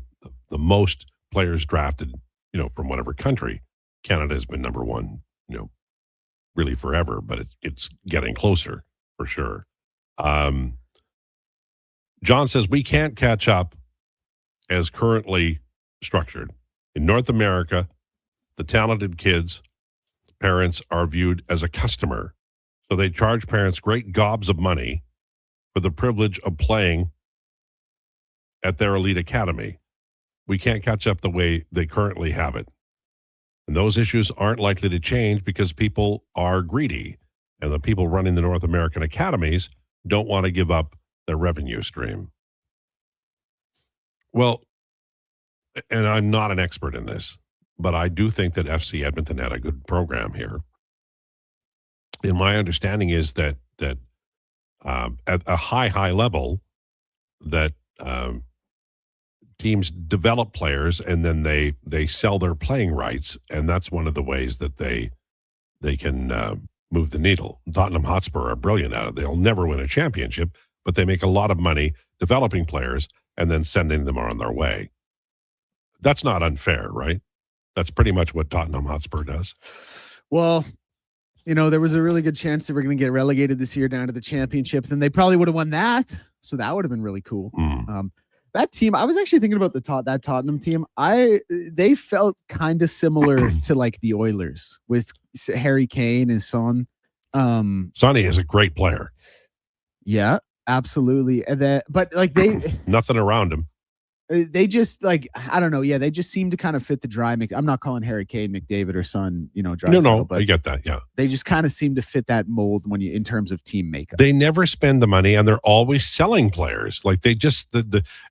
most players drafted, from whatever country. Canada has been number one, really forever, but it's getting closer for sure. John says we can't catch up as currently structured. In North America, the talented kids, parents are viewed as a customer. So they charge parents great gobs of money for the privilege of playing at their elite academy. We can't catch up the way they currently have it. And those issues aren't likely to change because people are greedy. And the people running the North American academies don't want to give up their revenue stream. Well, and I'm not an expert in this, but I do think that FC Edmonton had a good program here. And my understanding is that at a high level, that teams develop players and then they sell their playing rights, and that's one of the ways that they can move the needle. Tottenham Hotspur are brilliant at it. They'll never win a championship, but they make a lot of money developing players and then sending them on their way. That's not unfair, right? That's pretty much what Tottenham Hotspur does. Well, there was a really good chance they were going to get relegated this year down to the championships, and they probably would have won that. So that would have been really cool. That team, I was actually thinking about that Tottenham team. They felt kind of similar to like the Oilers with Harry Kane and Son. Sonny is a great player. Yeah, absolutely. And but like nothing around him. They just I don't know. Yeah, they just seem to kind of fit the dry. I'm not calling Harry Kane McDavid or Son, dry. No, I get that. Yeah, they just kind of seem to fit that mold in terms of team makeup. They never spend the money, and they're always selling players. Like they just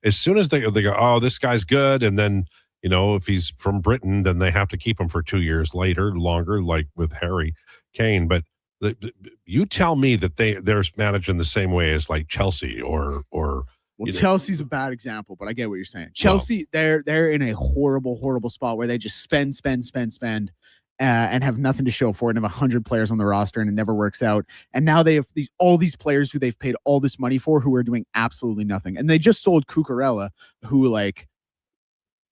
as soon as they go, oh, this guy's good, and then if he's from Britain, then they have to keep him for 2 years longer, like with Harry Kane. But you tell me that they're managed in the same way as like Chelsea or. Well, Chelsea's a bad example, but I get what you're saying. Chelsea, they're in a horrible spot where they just spend, and have nothing to show for it, and have 100 players on the roster, and it never works out. And now they have all these players who they've paid all this money for, who are doing absolutely nothing. And they just sold Cucurella, who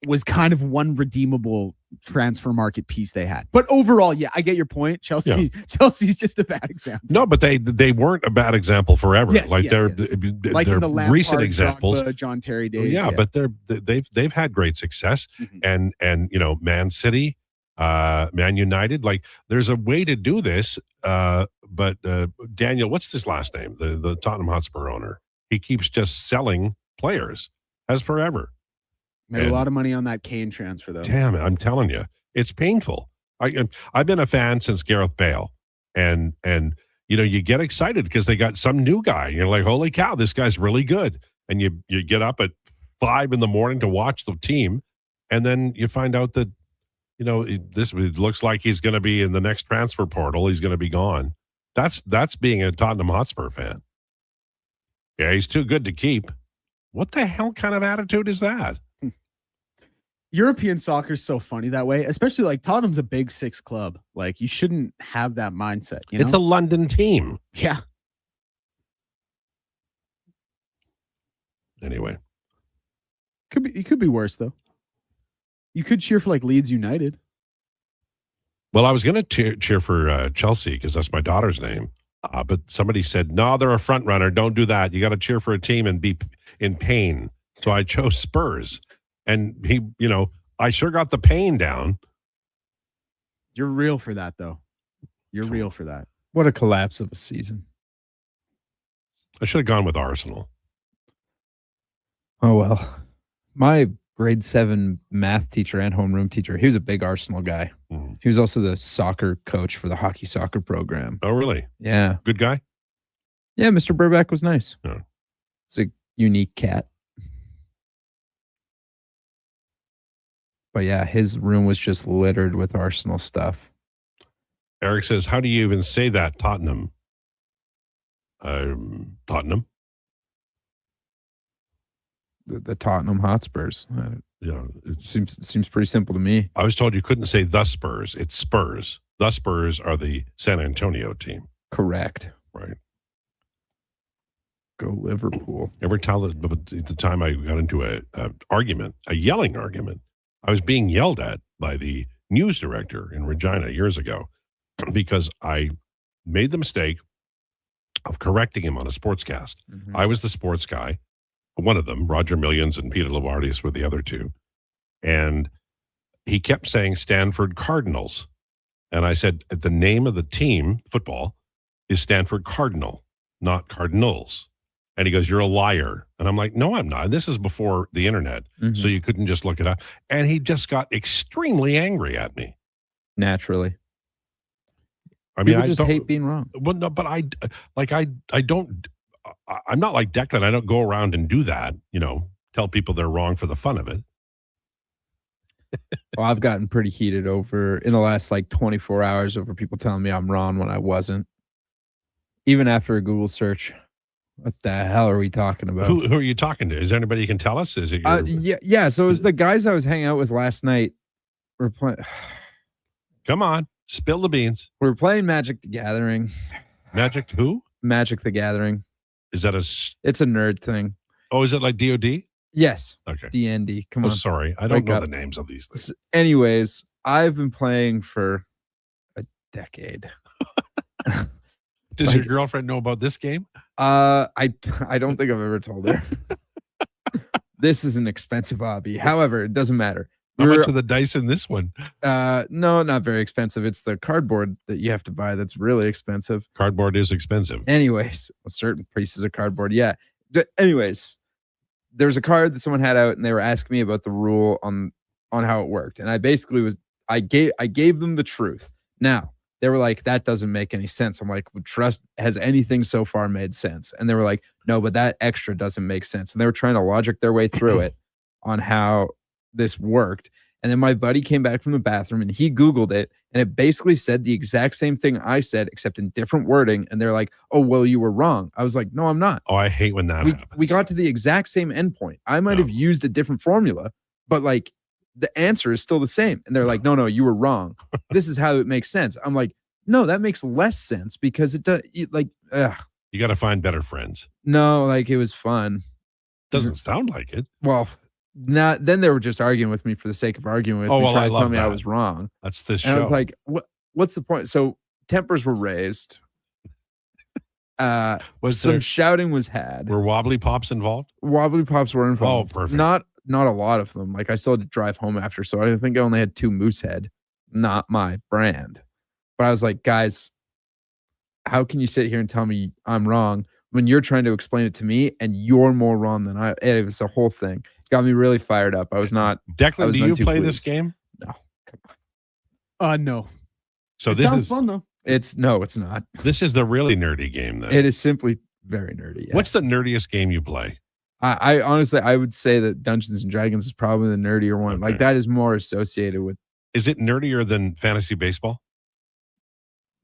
was kind of one redeemable transfer market piece they had. But overall, yeah, I get your point. Chelsea's just a bad example. No, but they weren't a bad example forever. Yes, they're like in the Lampard, recent examples. John Terry days. Yeah, but they've had great success. And Man City, Man United, there's a way to do this. But Daniel, what's his last name? The Tottenham Hotspur owner. He keeps just selling players as forever. Made a lot of money on that Kane transfer, though. Damn it, I'm telling you, it's painful. I've been a fan since Gareth Bale, and you get excited because they got some new guy. You're like, holy cow, this guy's really good. And you get up at 5 a.m. to watch the team, and then you find out that it looks like he's going to be in the next transfer portal. He's going to be gone. That's being a Tottenham Hotspur fan. Yeah, he's too good to keep. What the hell kind of attitude is that? European soccer is so funny that way, especially Tottenham's a big six club. You shouldn't have that mindset. It's a London team. Yeah. Anyway, it could be worse though. You could cheer for Leeds United. Well, I was going to cheer for Chelsea because that's my daughter's name, but somebody said no, they're a front runner. Don't do that. You got to cheer for a team and be in pain. So I chose Spurs. And I sure got the pain down. You're real for that, though. You're real for that. What a collapse of a season. I should have gone with Arsenal. Oh, well. My grade 7 math teacher and homeroom teacher, he was a big Arsenal guy. He was also the soccer coach for the hockey soccer program. Oh, really? Yeah. Good guy? Yeah, Mr. Burback was nice. Yeah. It's a unique cat. But yeah, his room was just littered with Arsenal stuff. Eric says, how do you even say that, Tottenham? Tottenham? the Tottenham Hotspurs. It seems pretty simple to me. I was told you couldn't say the Spurs. It's Spurs. The Spurs are the San Antonio team. Correct. Right. Go Liverpool. Ever tell at the time I got into a argument, a yelling argument? I was being yelled at by the news director in Regina years ago because I made the mistake of correcting him on a sportscast. Mm-hmm. I was the sports guy, one of them. Roger Millions and Peter Lavardis were the other two. And he kept saying Stanford Cardinals. And I said, the name of the team, football, is Stanford Cardinal, not Cardinals. And he goes, you're a liar. And I'm like, no, I'm not. This is before the internet, so you couldn't just look it up. And he just got extremely angry at me. Naturally. I mean, People I just don't hate being wrong. Well, no, but I don't. I'm not like Declan. I don't go around and do that. Tell people they're wrong for the fun of it. Well, I've gotten pretty heated in the last 24 hours over people telling me I'm wrong when I wasn't. Even after a Google search. What the hell are we talking about? Who are you talking to? Is there anybody you can tell us? Is it your... yeah. So it was the guys I was hanging out with last night. We're playing. Come on, spill the beans. We're playing Magic the Gathering. Magic who? Magic the Gathering. Is that It's a nerd thing. Oh, is it like DOD? Yes. Okay. DND. Come on. Sorry, I don't know the names of these things. Anyways, I've been playing for a decade. Does your girlfriend know about this game? I don't think I've ever told her. This is an expensive hobby. However, it doesn't matter. How much are the dice in this one? No, not very expensive. It's the cardboard that you have to buy that's really expensive. Cardboard is expensive. Anyways, certain pieces of cardboard, yeah. Anyways, there's a card that someone had out, and they were asking me about the rule on how it worked, and I basically I gave them the truth. Now, they were like, that doesn't make any sense. I'm like, trust, has anything so far made sense? And they were like, no, but that extra doesn't make sense. And they were trying to logic their way through it on how this worked. And then my buddy came back from the bathroom and he Googled it, and it basically said the exact same thing I said, except in different wording. And they're like, oh, well, you were wrong. I was like, no, I'm not. Oh, I hate when that happens. We got to the exact same endpoint. I might have used a different formula, but the answer is still the same. And they're like, no, you were wrong. This is how it makes sense. I'm like, no, that makes less sense because it does. You got to find better friends. No, it was fun. Doesn't sound like it. Well, then they were just arguing with me for the sake of arguing with me, trying to tell me I was wrong. That's this show. show. I was like, what's the point? So tempers were raised. Some shouting was had. Were wobbly pops involved? Wobbly pops were involved. Oh, perfect. Not a lot of them. I still had to drive home after, so I think I only had 2 Moosehead. Not my brand. But I was like, guys, how can you sit here and tell me I'm wrong when you're trying to explain it to me and you're more wrong than I? It was a whole thing. Got me really fired up. I was not. Declan, do you play this game? No. Come on. No. So this is fun though. It's not. This is the really nerdy game then. It is simply very nerdy. Yes. What's the nerdiest game you play? I honestly, I would say that Dungeons and Dragons is probably the nerdier one. Okay. That is more associated with. Is it nerdier than fantasy baseball?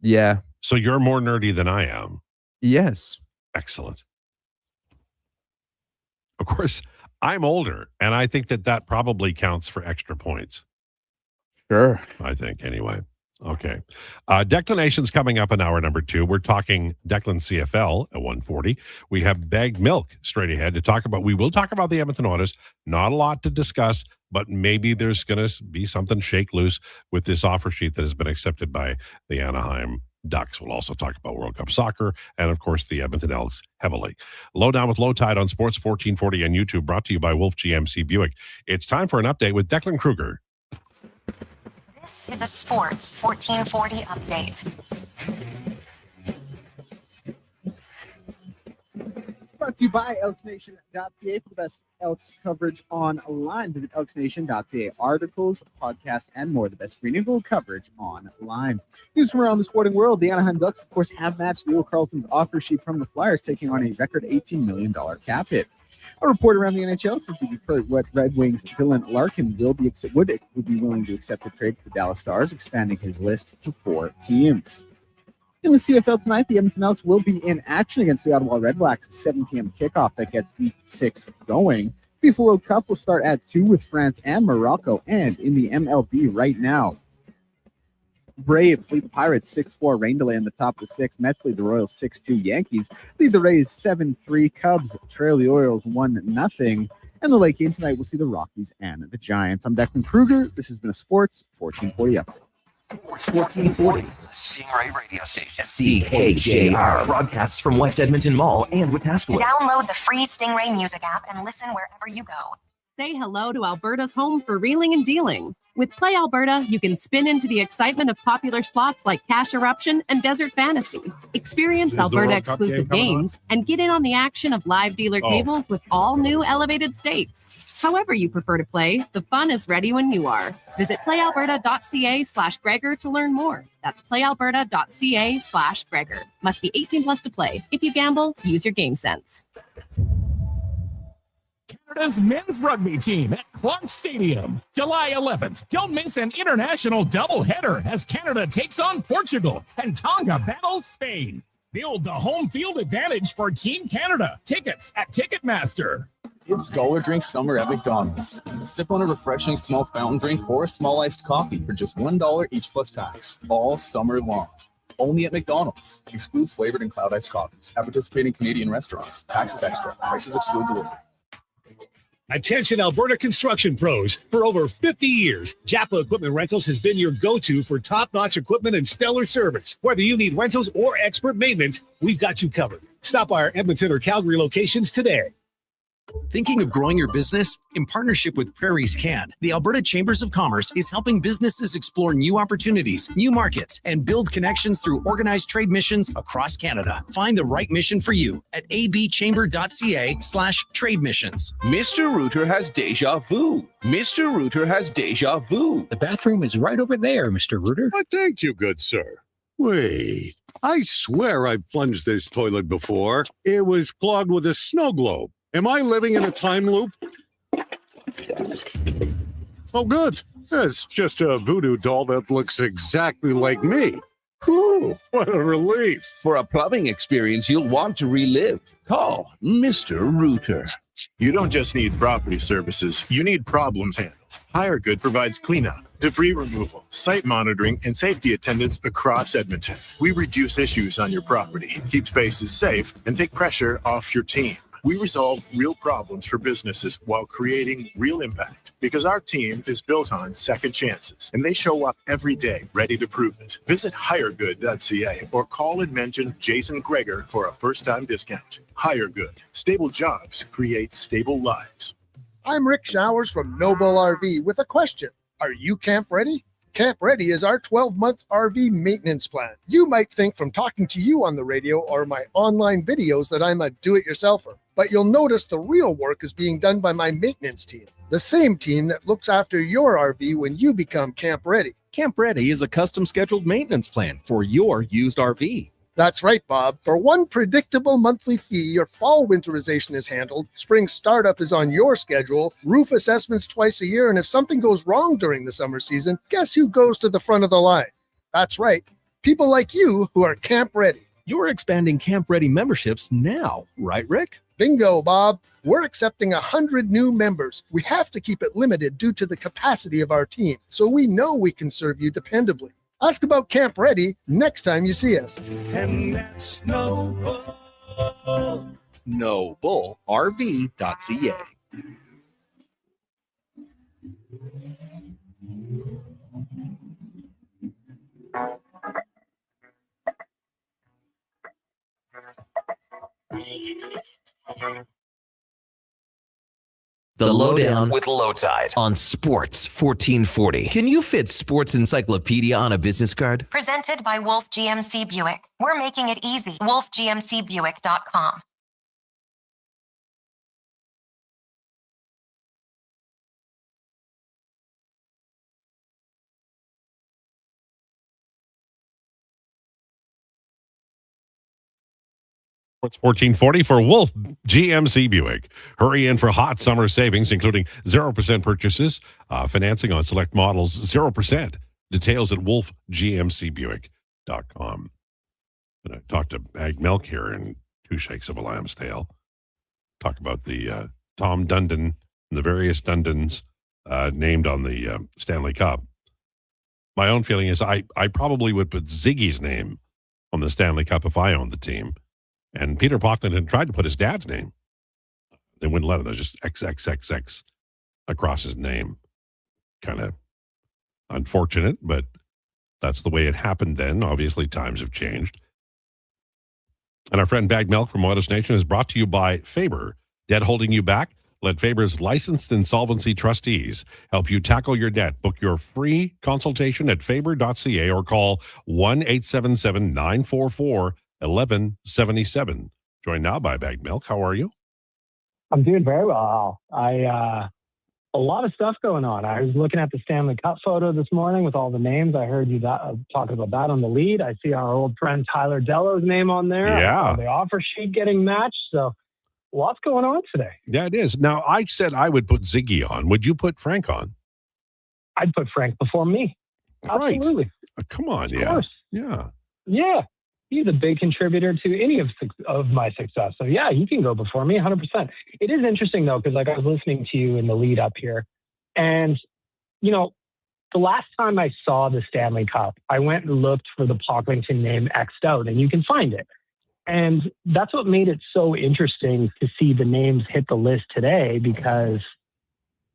Yeah. So you're more nerdy than I am. Yes. Excellent. Of course, I'm older, and I think that probably counts for extra points. Sure. I think, anyway. Okay. Declinations coming up in hour number 2. We're talking Declan CFL at 1:40. We have bagged milk straight ahead to talk about. We will talk about the Edmonton Oilers. Not a lot to discuss, but maybe there's going to be something shake loose with this offer sheet that has been accepted by the Anaheim Ducks. We'll also talk about World Cup soccer and, of course, the Edmonton Elks heavily. Lowdown with Lowetide on Sports 1440 on YouTube, brought to you by Wolf GMC Buick. It's time for an update with Declan Krueger. This is a Sports 1440 update. Brought to you by ElksNation.ca for the best Elks coverage online. Visit ElksNation.ca. Articles, podcasts, and more. The best free Google coverage online. News from around the sporting world. The Anaheim Ducks, of course, have matched Leo Carlson's offer sheet from the Flyers, taking on a record $18 million cap hit. A report around the NHL says the Detroit Red Wings' Dylan Larkin would be willing to accept the trade for the Dallas Stars, expanding his list to 4 teams. In the CFL tonight, the Edmonton Elks will be in action against the Ottawa Red Blacks at 7 p.m. kickoff that gets Week 6 going. FIFA World Cup will start at 2 with France and Morocco. And in the MLB right now, Braves lead the Pirates 6-4. Rain delay in the top of the 6th. Mets lead the Royals 6-2. Yankees lead the Rays 7-3. Cubs trail the Orioles 1-0. And the late game tonight, we'll see the Rockies and the Giants. I'm Declan Krueger. This has been a Sports 1440 update. Sports 1440, Stingray Radio Station. CKJR broadcasts from West Edmonton Mall and Wetaskiwin. Download the free Stingray music app and listen wherever you go. Say hello to Alberta's home for reeling and dealing. With Play Alberta, you can spin into the excitement of popular slots like Cash Eruption and Desert Fantasy. Experience Alberta exclusive games and get in on the action of live dealer tables with all new elevated stakes. However you prefer to play, the fun is ready when you are. Visit playalberta.ca/Gregor to learn more. That's playalberta.ca/Gregor. Must be 18 plus to play. If you gamble, use your game sense. Canada's men's rugby team at Clark Stadium. July 11th. Don't miss an international doubleheader as Canada takes on Portugal and Tonga battles Spain. Build the home field advantage for Team Canada. Tickets at Ticketmaster. It's dollar drink summer at McDonald's. Sip on a refreshing small fountain drink or a small iced coffee for just $1 each plus tax, all summer long. Only at McDonald's. Excludes flavored and cloud iced coffees. At participating Canadian restaurants. Taxes extra. Prices exclude delivery. Attention Alberta construction pros. For over 50 years, Japa Equipment Rentals has been your go-to for top-notch equipment and stellar service. Whether you need rentals or expert maintenance, we've got you covered. Stop by our Edmonton or Calgary locations today. Thinking of growing your business? In partnership with Prairies Can, the Alberta Chambers of Commerce is helping businesses explore new opportunities, new markets, and build connections through organized trade missions across Canada. Find the right mission for you at abchamber.ca/trade missions. Mr. Rooter has deja vu. Mr. Rooter has deja vu. The bathroom is right over there, Mr. Rooter. Thank you, good sir. Wait, I swear I've plunged this toilet before. It was clogged with a snow globe. Am I living in a time loop? Oh, good. It's just a voodoo doll that looks exactly like me. Whew, what a relief. For a plumbing experience you'll want to relive, call Mr. Rooter. You don't just need property services, you need problems handled. HireGood provides cleanup, debris removal, site monitoring, and safety attendance across Edmonton. We reduce issues on your property, keep spaces safe, and take pressure off your team. We resolve real problems for businesses while creating real impact because our team is built on second chances and they show up every day ready to prove it. Visit hiregood.ca or call and mention Jason Krueger for a first-time discount. HireGood. Stable jobs create stable lives. I'm Rick Showers from Noble RV with a question. Are you camp ready? Camp Ready is our 12-month RV maintenance plan. You might think from talking to you on the radio or my online videos that I'm a do-it-yourselfer, but you'll notice the real work is being done by my maintenance team, the same team that looks after your RV when you become Camp Ready. Camp Ready is a custom scheduled maintenance plan for your used RV. That's right, Bob. For one predictable monthly fee, your fall winterization is handled, spring startup is on your schedule, roof assessments twice a year, and if something goes wrong during the summer season, guess who goes to the front of the line? That's right, people like you who are Camp Ready. You're expanding Camp Ready memberships now, right, Rick? Bingo, Bob. We're accepting 100 new members. We have to keep it limited due to the capacity of our team, so we know we can serve you dependably. Ask about Camp Ready next time you see us. And that's NobleRV.ca. The Lowdown with Lowetide on Sports 1440. Can you fit sports encyclopedia on a business card? Presented by Wolf GMC Buick. We're making it easy. WolfGMCBuick.com. It's 1440 for Wolf GMC Buick. Hurry in for hot summer savings, including 0% purchases, financing on select models, 0%. Details at wolfgmcbuick.com. I talked to Ag Milk here in Two Shakes of a Lamb's Tail. Talk about the Tom Dundon the various Dundons named on the Stanley Cup. My own feeling is I probably would put Ziggy's name on the Stanley Cup if I owned the team. And Peter Pocklington tried to put his dad's name. They wouldn't let him. There's just XXXX across his name. Kind of unfortunate, but that's the way it happened then. Obviously, times have changed. And our friend Bagged Milk from Oilers Nation is brought to you by Faber. Debt holding you back? Let Faber's licensed insolvency trustees help you tackle your debt. Book your free consultation at faber.ca or call 1-877-944-1177. Joined now by Bagged Milk. How are you? I'm doing very well. A lot of stuff going on. I was looking at the Stanley Cup photo this morning with all the names. I heard you talking about that on the lead. I see our old friend Tyler Dello's name on there. Yeah. The offer sheet getting matched. So lots going on today. Yeah, it is. Now, I said I would put Ziggy on. Would you put Frank on? I'd put Frank before me. Absolutely. Right. Come on. Of course. Yeah. Yeah. He's a big contributor to any of my success. So, yeah, he can go before me 100%. It is interesting, though, because I was listening to you in the lead up here. And, the last time I saw the Stanley Cup, I went and looked for the Pocklington name X'd out, and you can find it. And that's what made it so interesting to see the names hit the list today, because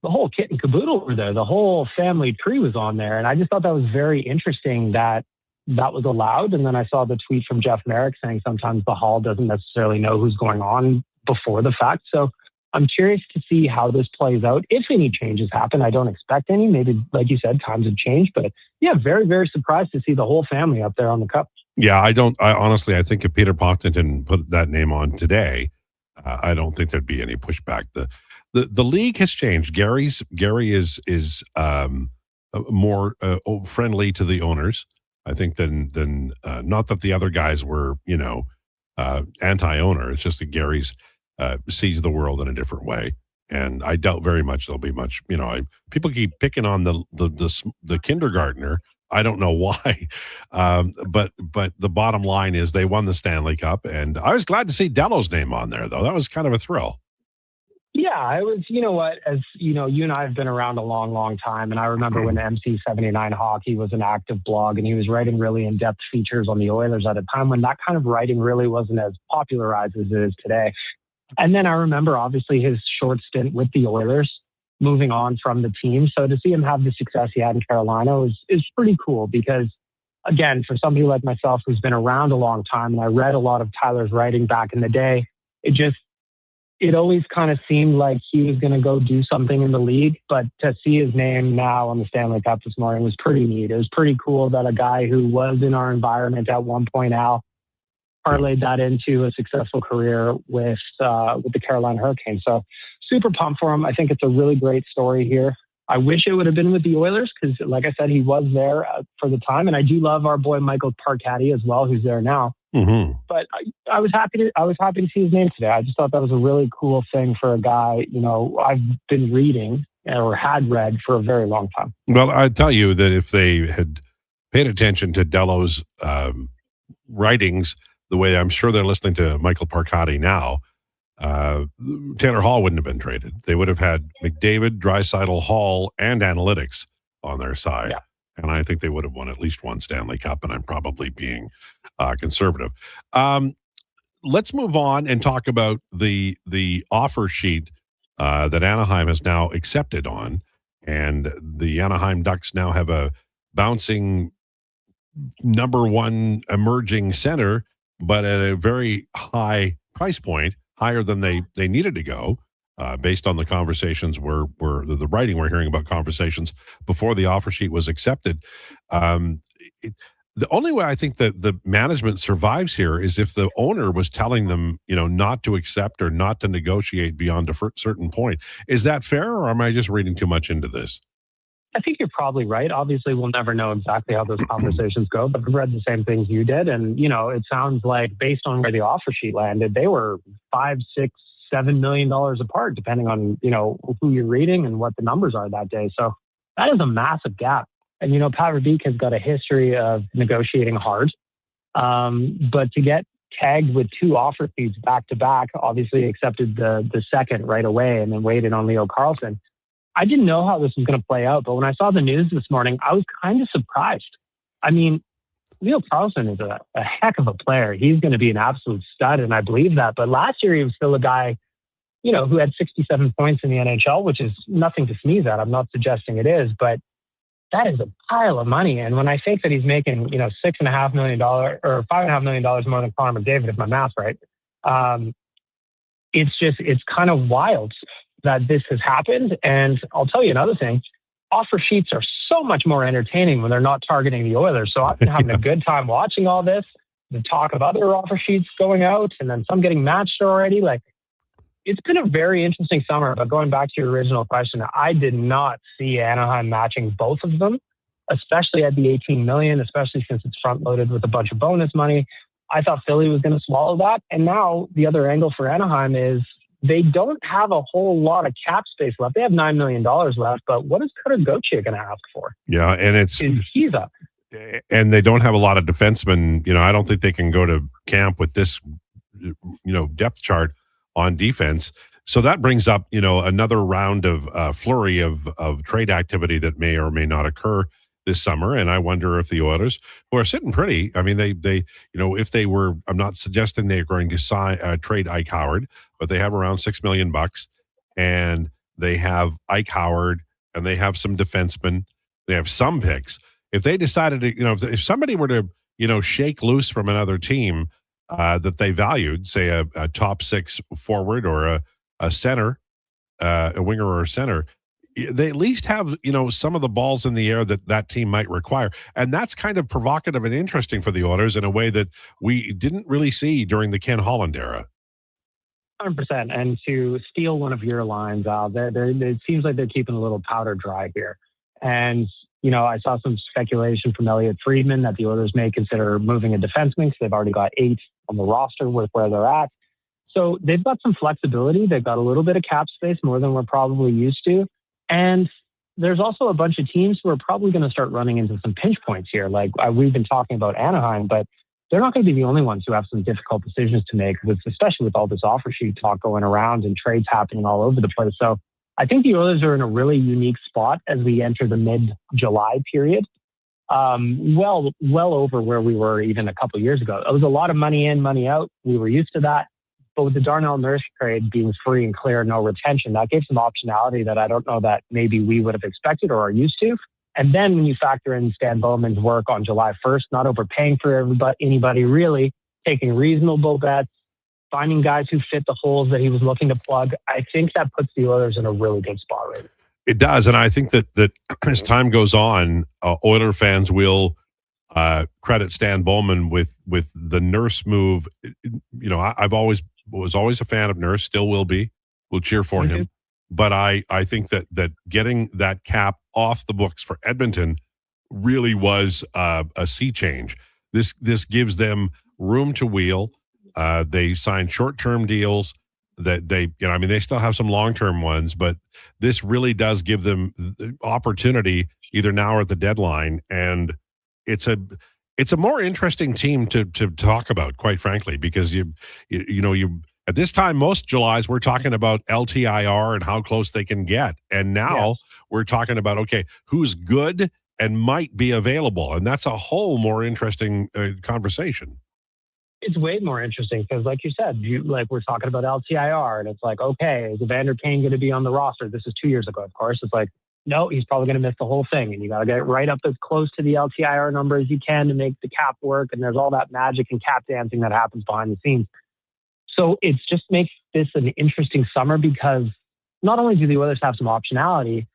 the whole kit and caboodle were there. The whole family tree was on there. And I just thought that was very interesting that was allowed. And then I saw the tweet from Jeff Merrick saying sometimes the Hall doesn't necessarily know who's going on before the fact. So I'm curious to see how this plays out. If any changes happen, I don't expect any. Maybe, like you said, times have changed. But yeah, very, very surprised to see the whole family up there on the cup. Yeah, I honestly, I think if Peter Pocklington put that name on today, I don't think there'd be any pushback. The league has changed. Gary is more friendly to the owners, I think, than not that the other guys were, anti-owner. It's just that Gary's sees the world in a different way, and I doubt very much there'll be much. People keep picking on the kindergartner. I don't know why, but the bottom line is they won the Stanley Cup, and I was glad to see Dello's name on there, though. That was kind of a thrill. Yeah, I was, as you and I have been around a long, long time. And I remember when MC79 Hockey was an active blog, and he was writing really in-depth features on the Oilers at a time when that kind of writing really wasn't as popularized as it is today. And then I remember, obviously, his short stint with the Oilers, moving on from the team. So to see him have the success he had in Carolina is pretty cool, because, again, for somebody like myself who's been around a long time, and I read a lot of Tyler's writing back in the day, it always kind of seemed like he was going to go do something in the league. But to see his name now on the Stanley Cup this morning was pretty neat. It was pretty cool that a guy who was in our environment at one point, Al, parlayed that into a successful career with the Carolina Hurricanes. So super pumped for him. I think it's a really great story here. I wish it would have been with the Oilers because, like I said, he was there for the time. And I do love our boy Michael Parkatti as well, who's there now. Mm-hmm. But I was happy to see his name today. I just thought that was a really cool thing for a guy, I've been reading or had read for a very long time. Well, I tell you that if they had paid attention to Dello's writings the way I'm sure they're listening to Michael Parkatti now, Taylor Hall wouldn't have been traded. They would have had McDavid, Draisaitl, Hall, and analytics on their side. Yeah. And I think they would have won at least one Stanley Cup, and I'm probably being conservative. Let's move on and talk about the offer sheet that Anaheim has now accepted on. And the Anaheim Ducks now have a bouncing number one emerging center, but at a very high price point, higher than they needed to go, based on the conversations the writing we're hearing about conversations before the offer sheet was accepted. The only way I think that the management survives here is if the owner was telling them, not to accept or not to negotiate beyond a certain point. Is that fair, or am I just reading too much into this? I think you're probably right. Obviously, we'll never know exactly how those conversations go, but I've read the same things you did. And, it sounds like based on where the offer sheet landed, they were $5, $6, $7 million apart, depending on, who you're reading and what the numbers are that day. So that is a massive gap. And, Pat Verbeek has got a history of negotiating hard. But to get tagged with 2 offer feeds back to back, obviously accepted the second right away and then waited on Leo Carlsson. I didn't know how this was going to play out, but when I saw the news this morning, I was kind of surprised. I mean, Leo Carlsson is a heck of a player. He's going to be an absolute stud, and I believe that. But last year, he was still a guy, who had 67 points in the NHL, which is nothing to sneeze at. I'm not suggesting it is, but that is a pile of money. And when I think that he's making, $6.5 million or $5.5 million more than Connor McDavid, if my math's right, it's kind of wild that this has happened. And I'll tell you another thing, offer sheets are so much more entertaining when they're not targeting the Oilers. So I've been having a good time watching all this, the talk of other offer sheets going out and then some getting matched already. Like, it's been a very interesting summer, but going back to your original question, I did not see Anaheim matching both of them, especially at the $18 million, especially since it's front loaded with a bunch of bonus money. I thought Philly was going to swallow that. And now the other angle for Anaheim is they don't have a whole lot of cap space left. They have $9 million left, but what is Carter Gauthier going to ask for? Yeah, and he's up. And they don't have a lot of defensemen. I don't think they can go to camp with this, depth chart on defense. So that brings up, another round of flurry of trade activity that may or may not occur this summer. And I wonder if the Oilers, who are sitting pretty, I mean, they if they were, I'm not suggesting they're going to trade Ike Howard, but they have around $6 million and they have Ike Howard and they have some defensemen. They have some picks. If they decided to, if somebody were to, shake loose from another team that they valued, say a top 6 forward or a center, a winger or a center, they at least have, some of the balls in the air that team might require. And that's kind of provocative and interesting for the Oilers in a way that we didn't really see during the Ken Holland era. 100%. And to steal one of your lines, it seems like they're keeping a little powder dry here. And, I saw some speculation from Elliot Friedman that the Oilers may consider moving a defenseman because they've already got 8 on the roster with where they're at. So they've got some flexibility. They've got a little bit of cap space, more than we're probably used to. And there's also a bunch of teams who are probably going to start running into some pinch points here. Like we've been talking about Anaheim, but they're not going to be the only ones who have some difficult decisions to make, especially with all this offer sheet talk going around and trades happening all over the place. So I think the Oilers are in a really unique spot as we enter the mid-July period. Well over where we were even a couple of years ago. It was a lot of money in, money out. We were used to that. But with the Darnell Nurse trade being free and clear, no retention, that gave some optionality that I don't know that maybe we would have expected or are used to. And then when you factor in Stan Bowman's work on July 1st, not overpaying for anybody really, taking reasonable bets, finding guys who fit the holes that he was looking to plug, I think that puts the Oilers in a really good spot right now. It does, and I think that as time goes on, Oiler fans will credit Stan Bowman with the Nurse move. I've always was a fan of Nurse, still will be. We'll cheer for him, but I think that getting that cap off the books for Edmonton really was a sea change. This gives them room to wheel. They signed short-term deals that they still have some long-term ones, but this really does give them the opportunity either now or at the deadline. And it's a more interesting team to talk about, quite frankly, because you at this time, most Julys we're talking about LTIR and how close they can get. And now we're talking about, okay, who's good and might be available. And that's a whole more interesting conversation. It's way more interesting because, like you said, we're talking about LTIR, and it's like, okay, is Evander Kane going to be on the roster? This is 2 years ago, of course. It's like, no, he's probably going to miss the whole thing, and you got to get right up as close to the LTIR number as you can to make the cap work. And there's all that magic and cap dancing that happens behind the scenes. So it just makes this an interesting summer because not only do the Oilers have some optionality,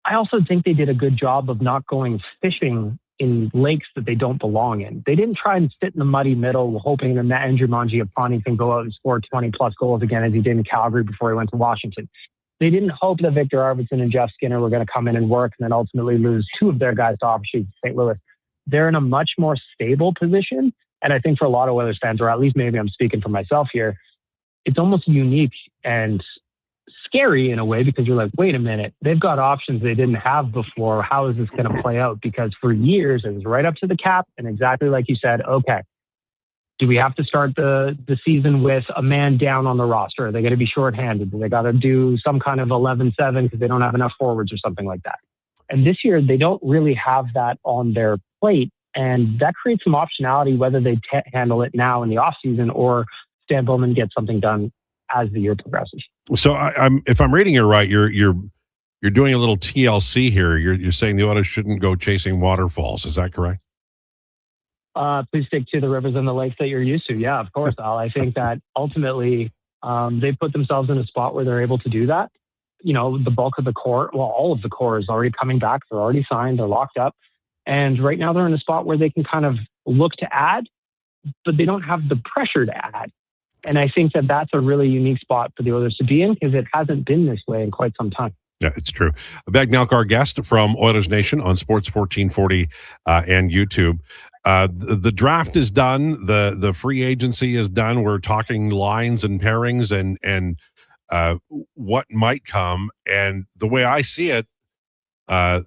I also think they did a good job of not going fishing in lakes that they don't belong in. They didn't try and sit in the muddy middle hoping that Andrew Mangiapane can go out and score 20-plus goals again as he did in Calgary before he went to Washington. They didn't hope that Victor Arvidsson and Jeff Skinner were going to come in and work and then ultimately lose 2 of their guys to offer sheets in St. Louis. They're in a much more stable position. And I think for a lot of Oilers fans, or at least maybe I'm speaking for myself here, it's almost unique and scary in a way because you're like, wait a minute, they've got options they didn't have before. How is this going to play out? Because for years, it was right up to the cap. And exactly like you said, okay, Do we have to start the season with a man down on the roster? Are they going to be shorthanded? Do they got to do some kind of 11-7 because they don't have enough forwards or something like that? And this year, they don't really have that on their plate. And that creates some optionality, whether they handle it now in the offseason or Stan Bowman gets something done as the year progresses. So if I'm reading it right, you're doing a little TLC here. You're saying the Oilers shouldn't go chasing waterfalls. Is that correct? Please stick to the rivers and the lakes that you're used to. Yeah, of course, Al. I think that ultimately they put themselves in a spot where they're able to do that. You know, the bulk of the core, well, all of the core is already coming back. They're already signed. They're locked up. And right now they're in a spot where they can kind of look to add, but they don't have the pressure to add. And I think that that's a really unique spot for the Oilers to be in because it hasn't been this way in quite some time. Yeah, it's true. Bagnalk, our guest from Oilers Nation on Sports 1440 and YouTube. The draft is done. The free agency is done. We're talking lines and pairings and what might come. And the way I see it,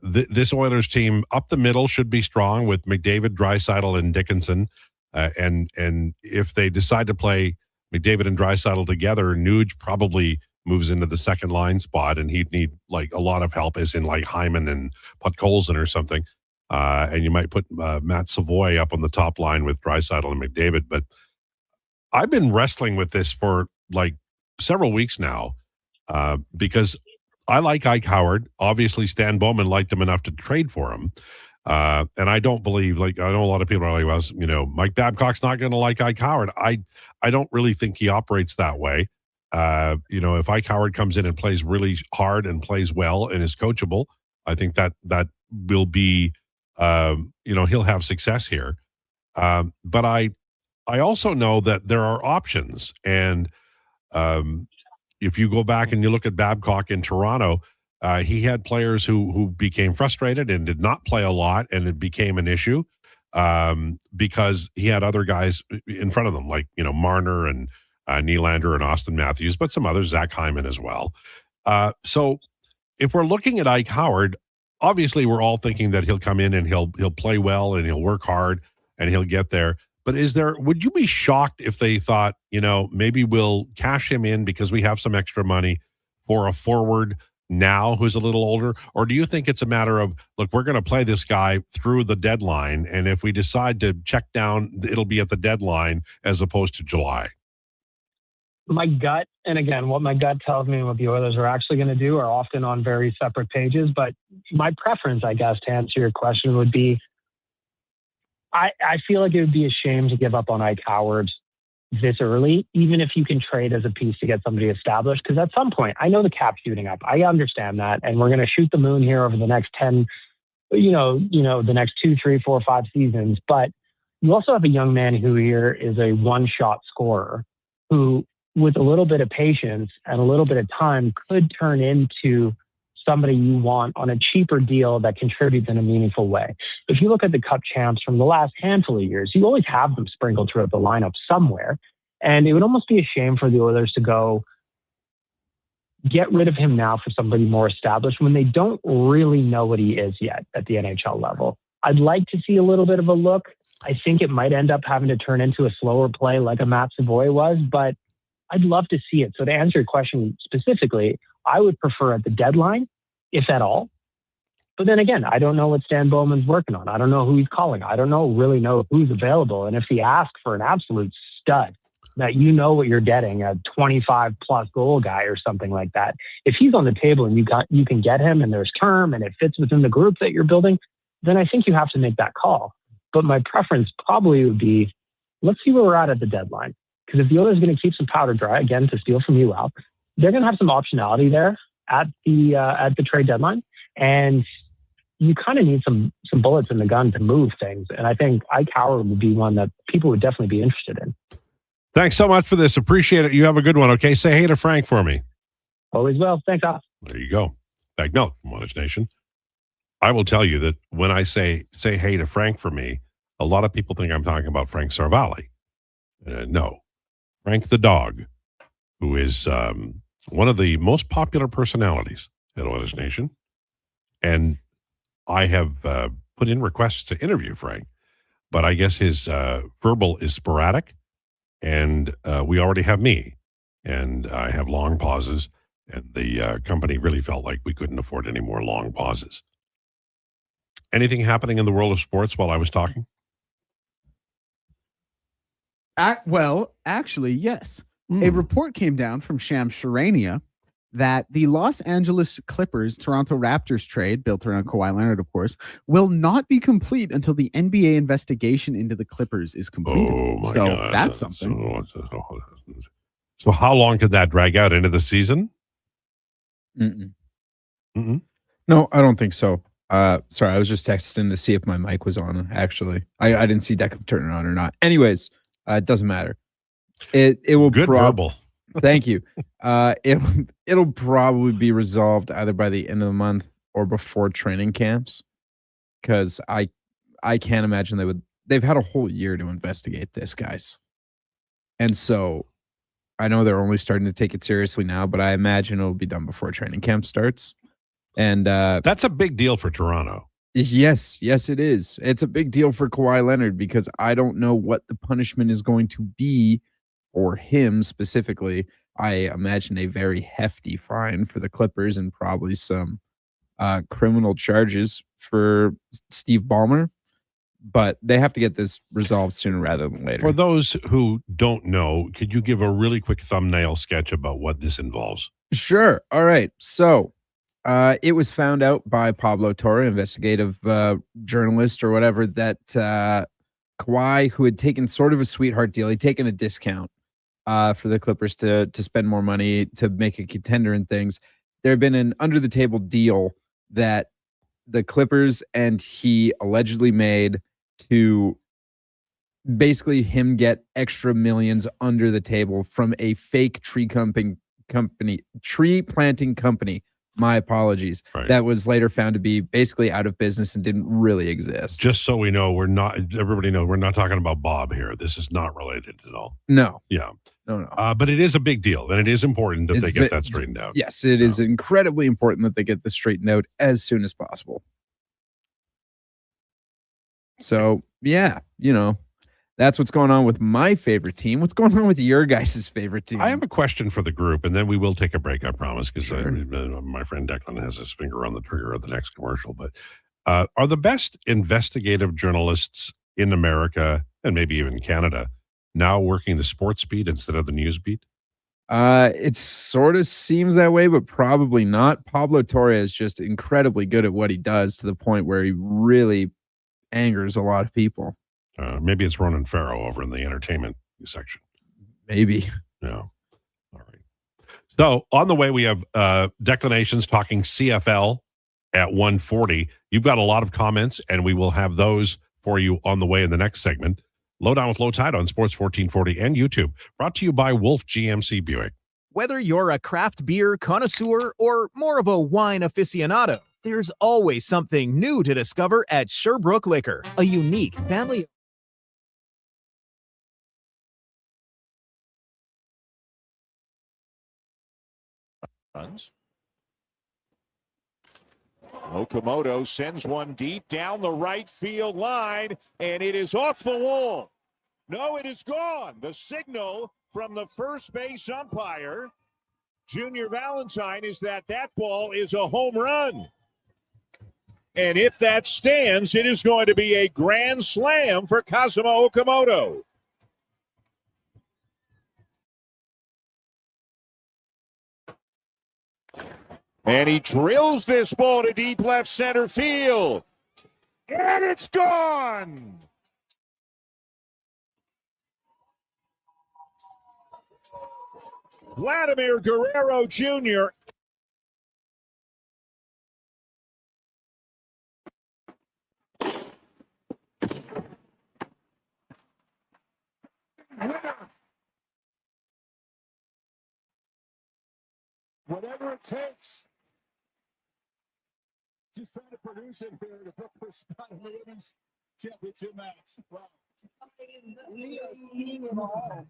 this Oilers team up the middle should be strong with McDavid, Draisaitl, and Dickinson. And if they decide to play McDavid and Draisaitl together, Nuge probably moves into the second line spot, and he'd need like a lot of help, as in like Hyman and Podkolzin or something. And you might put Matt Savoy up on the top line with Draisaitl and McDavid. But I've been wrestling with this for like several weeks now because I like Ike Howard. Obviously, Stan Bowman liked him enough to trade for him. And I don't believe, like, I know a lot of people are like, well, you know, Mike Babcock's not going to like Ike Howard. I don't really think he operates that way. You know, if Ike Howard comes in and plays really hard and plays well and is coachable, I think that will be, you know, he'll have success here. But I also know that there are options. And if you go back and you look at Babcock in Toronto, he had players who became frustrated and did not play a lot, and it became an issue because he had other guys in front of them, like, you know, Marner and Nylander and Austin Matthews, but some others, Zach Hyman as well. So if we're looking at Ike Howard, obviously we're all thinking that he'll come in and he'll play well and he'll work hard and he'll get there. But would you be shocked if they thought, you know, maybe we'll cash him in because we have some extra money for a forward now who's a little older? Or do you think it's a matter of, look, we're going to play this guy through the deadline, and if we decide to check down, it'll be at the deadline as opposed to July? My gut, and again, what my gut tells me and what the Oilers are actually going to do are often on very separate pages. But my preference, I guess, to answer your question would be, I feel like it would be a shame to give up on Ike Howard this early, even if you can trade as a piece to get somebody established. Because at some point, I know the cap's shooting up. I understand that. And we're going to shoot the moon here over the next 10, the next 2, 3, 4, 5 seasons. But you also have a young man who here is a one-shot scorer who, with a little bit of patience and a little bit of time, could turn into somebody you want on a cheaper deal that contributes in a meaningful way. If you look at the Cup champs from the last handful of years, you always have them sprinkled throughout the lineup somewhere. And it would almost be a shame for the Oilers to go get rid of him now for somebody more established when they don't really know what he is yet at the NHL level. I'd like to see a little bit of a look. I think it might end up having to turn into a slower play like a Matt Savoy was, but I'd love to see it. So to answer your question specifically, I would prefer at the deadline, if at all. But then again, I don't know what Stan Bowman's working on. I don't know who he's calling. I don't really know who's available. And if he asks for an absolute stud, that you know what you're getting, a 25-plus goal guy or something like that, if he's on the table and you can get him and there's term and it fits within the group that you're building, then I think you have to make that call. But my preference probably would be, let's see where we're at the deadline. Because if the Oilers are going to keep some powder dry, again, to steal from you, Al, they're going to have some optionality there at the trade deadline. And you kind of need some bullets in the gun to move things. And I think Ike Howard would be one that people would definitely be interested in. Thanks so much for this. Appreciate it. You have a good one, okay? Say hey to Frank for me. Always will. Thanks, Al. There you go. Bagnalk from Oilers Nation. I will tell you that when I say hey to Frank for me, a lot of people think I'm talking about Frank Sarvalli. No. Frank the dog, who is one of the most popular personalities at Oilers Nation. And I have put in requests to interview Frank, but I guess his verbal is sporadic. and we already have me, and I have long pauses, and the company really felt like we couldn't afford any more long pauses. Anything happening in the world of sports while I was talking? Well, actually, yes. A report came down from Shams Charania that the Los Angeles Clippers Toronto Raptors trade, built around Kawhi Leonard, of course, will not be complete until the NBA investigation into the Clippers is completed. Oh my so God. that's something. So how long could that drag out into the season? Mm-mm. Mm-mm. No, I don't think so. Sorry, I was just texting to see if my mic was on. Actually, I didn't see Declan turn it on or not. Anyways, it doesn't matter. It will good verbal. Thank you. It'll probably be resolved either by the end of the month or before training camps, because I can't imagine they've had a whole year to investigate this, guys. And so I know they're only starting to take it seriously now, but I imagine it'll be done before training camp starts. And that's a big deal for Toronto. Yes, it is. It's a big deal for Kawhi Leonard, because I don't know what the punishment is going to be for him specifically. I imagine a very hefty fine for the Clippers and probably some criminal charges for Steve Ballmer. But they have to get this resolved sooner rather than later. For those who don't know, could you give a really quick thumbnail sketch about what this involves? Sure. All right. So it was found out by Pablo Torre, investigative journalist or whatever, that Kawhi, who had taken sort of a sweetheart deal, he'd taken a discount for the Clippers to spend more money to make a contender and things. There had been an under the table deal that the Clippers and he allegedly made to basically him get extra millions under the table from a fake tree planting company. My apologies. Right. That was later found to be basically out of business and didn't really exist. Just so we know, everybody knows we're not talking about Bob here. This is not related at all. No. Yeah. No. But it is a big deal, and it is important that they get that straightened out. Yes, it is incredibly important that they get this straightened out as soon as possible. So, yeah, that's what's going on with my favorite team. What's going on with your guys' favorite team? I have a question for the group, and then we will take a break, I promise, because Sure. My friend Declan has his finger on the trigger of the next commercial. But are the best investigative journalists in America, and maybe even Canada, now working the sports beat instead of the news beat? It sort of seems that way, but probably not. Pablo Torre is just incredibly good at what he does, to the point where he really angers a lot of people. Maybe it's Ronan Farrow over in the entertainment section. Maybe. Yeah. All right. So on the way, we have Declanations talking CFL at 1:40. You've got a lot of comments, and we will have those for you on the way in the next segment. Lowdown with Lowetide on Sports 1440 and YouTube. Brought to you by Wolf GMC Buick. Whether you're a craft beer connoisseur or more of a wine aficionado, there's always something new to discover at Sherbrooke Liquor, a unique family. Okamoto sends one deep down the right field line, and it is off the wall. No, it is gone. The signal from the first base umpire, Junior Valentine, is that ball is a home run. And if that stands, it is going to be a grand slam for Kazuma Okamoto. And he drills this ball to deep left center field. And it's gone. Vladimir Guerrero Jr. Whatever it takes. Just trying to produce it here to put for spot in the women's championship match. Wow. We are seeing it all.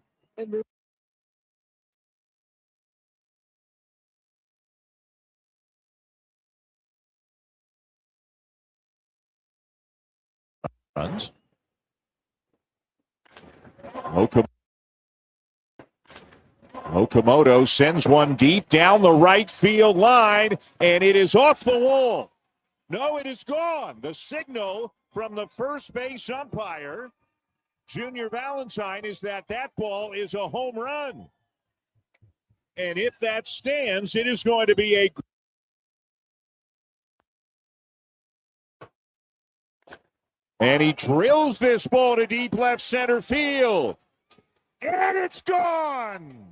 Runs. Okamoto sends one deep down the right field line, and it is off the wall. No, it is gone. The signal from the first base umpire, Junior Valentine, is that ball is a home run. And if that stands, it is going to be a... And he drills this ball to deep left center field. And it's gone.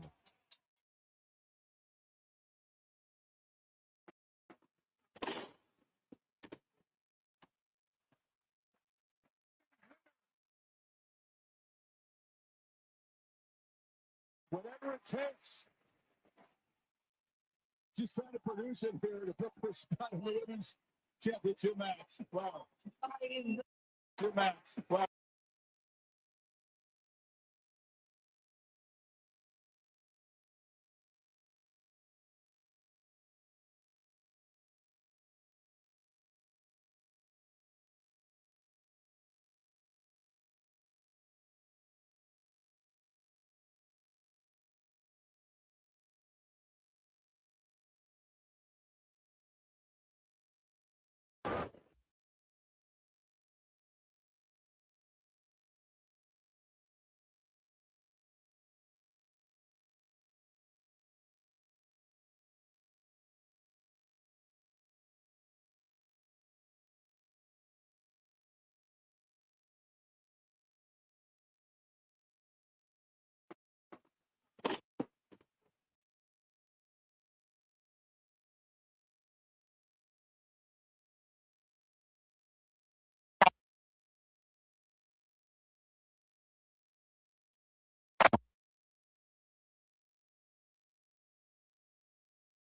Whatever it takes. Just trying to produce it here to put for Scott in the women's championship match. Wow. Wow.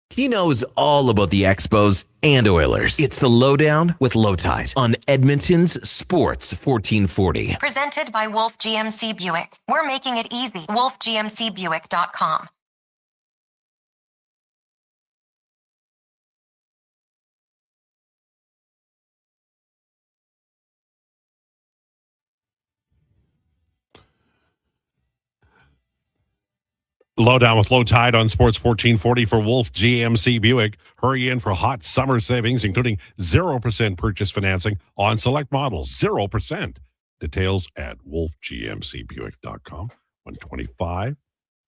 He knows all about the Expos and Oilers. It's the Lowdown with Lowetide on Edmonton's Sports 1440. Presented by Wolf GMC Buick. We're making it easy. WolfGMCBuick.com. Lowdown with Lowetide on Sports 1440 for Wolf GMC Buick. Hurry in for hot summer savings, including 0% purchase financing on select models. 0%. Details at wolfgmcbuick.com. 125.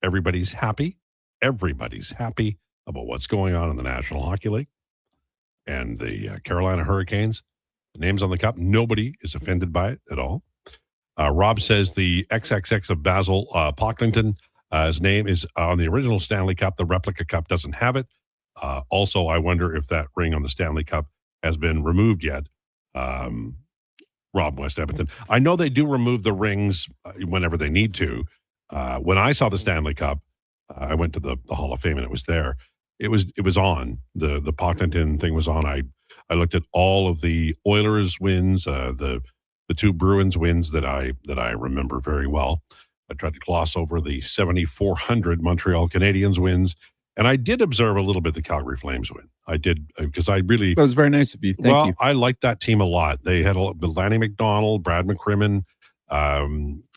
Everybody's happy. Everybody's happy about what's going on in the National Hockey League and the Carolina Hurricanes. The names on the cup. Nobody is offended by it at all. Rob says the XXX of Basil Pocklington, his name is on the original Stanley Cup. The replica cup doesn't have it. Also, I wonder if that ring on the Stanley Cup has been removed yet. Rob West Edmonton. I know they do remove the rings whenever they need to. When I saw the Stanley Cup, I went to the Hall of Fame and it was there. It was on. The Pocklington thing was on. I looked at all of the Oilers wins, the two Bruins wins that I remember very well. I tried to gloss over the 7,400 Montreal Canadiens wins, and I did observe a little bit the Calgary Flames win. I did because I really that was very nice of you. Thank you. I liked that team a lot. They had Lanny McDonald, Brad McCrimmon. I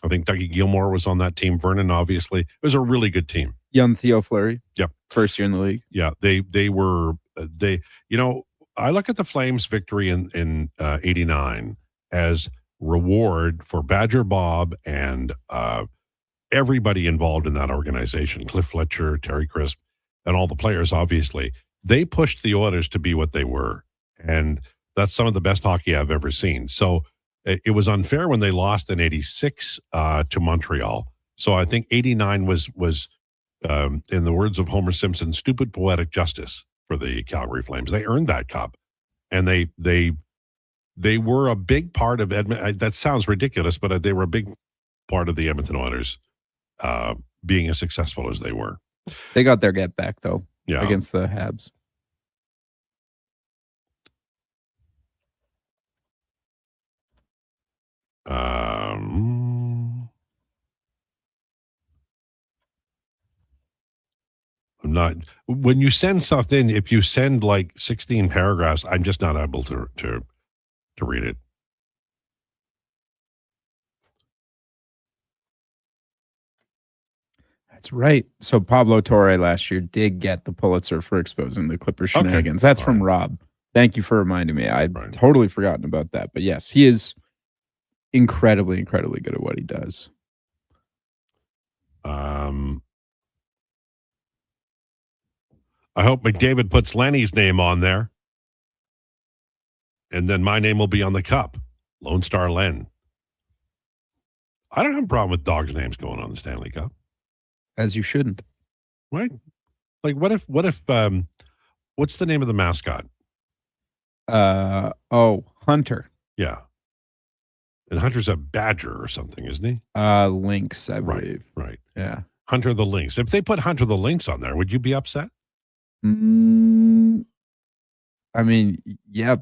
think Dougie Gilmore was on that team. Vernon, obviously, it was a really good team. Young Theo Fleury. Yep, first year in the league. Yeah, they were. I look at the Flames' victory in '89 as reward for Badger Bob and everybody involved in that organization, Cliff Fletcher, Terry Crisp, and all the players, obviously. They pushed the Oilers to be what they were. And that's some of the best hockey I've ever seen. So it was unfair when they lost in 86 to Montreal. So I think 89 was in the words of Homer Simpson, stupid poetic justice for the Calgary Flames. They earned that cup. And they were a big part of Edmonton. That sounds ridiculous, but they were a big part of the Edmonton Oilers being as successful as they were. They got their get back, though, against the Habs. I'm not. When you send something, if you send like 16 paragraphs, I'm just not able to read it. That's right. So Pablo Torre last year did get the Pulitzer for exposing the Clippers shenanigans. That's from Rob. Thank you for reminding me. I'd totally forgotten about that. But yes, he is incredibly, incredibly good at what he does. I hope McDavid puts Lenny's name on there. And then my name will be on the cup. Lone Star Len. I don't have a problem with dogs' names going on the Stanley Cup. As you shouldn't. Right? Like what if what's the name of the mascot? Hunter. Yeah. And Hunter's a badger or something, isn't he? Lynx, I believe. Right. Yeah. Hunter the Lynx. If they put Hunter the Lynx on there, would you be upset? I mean, yeah.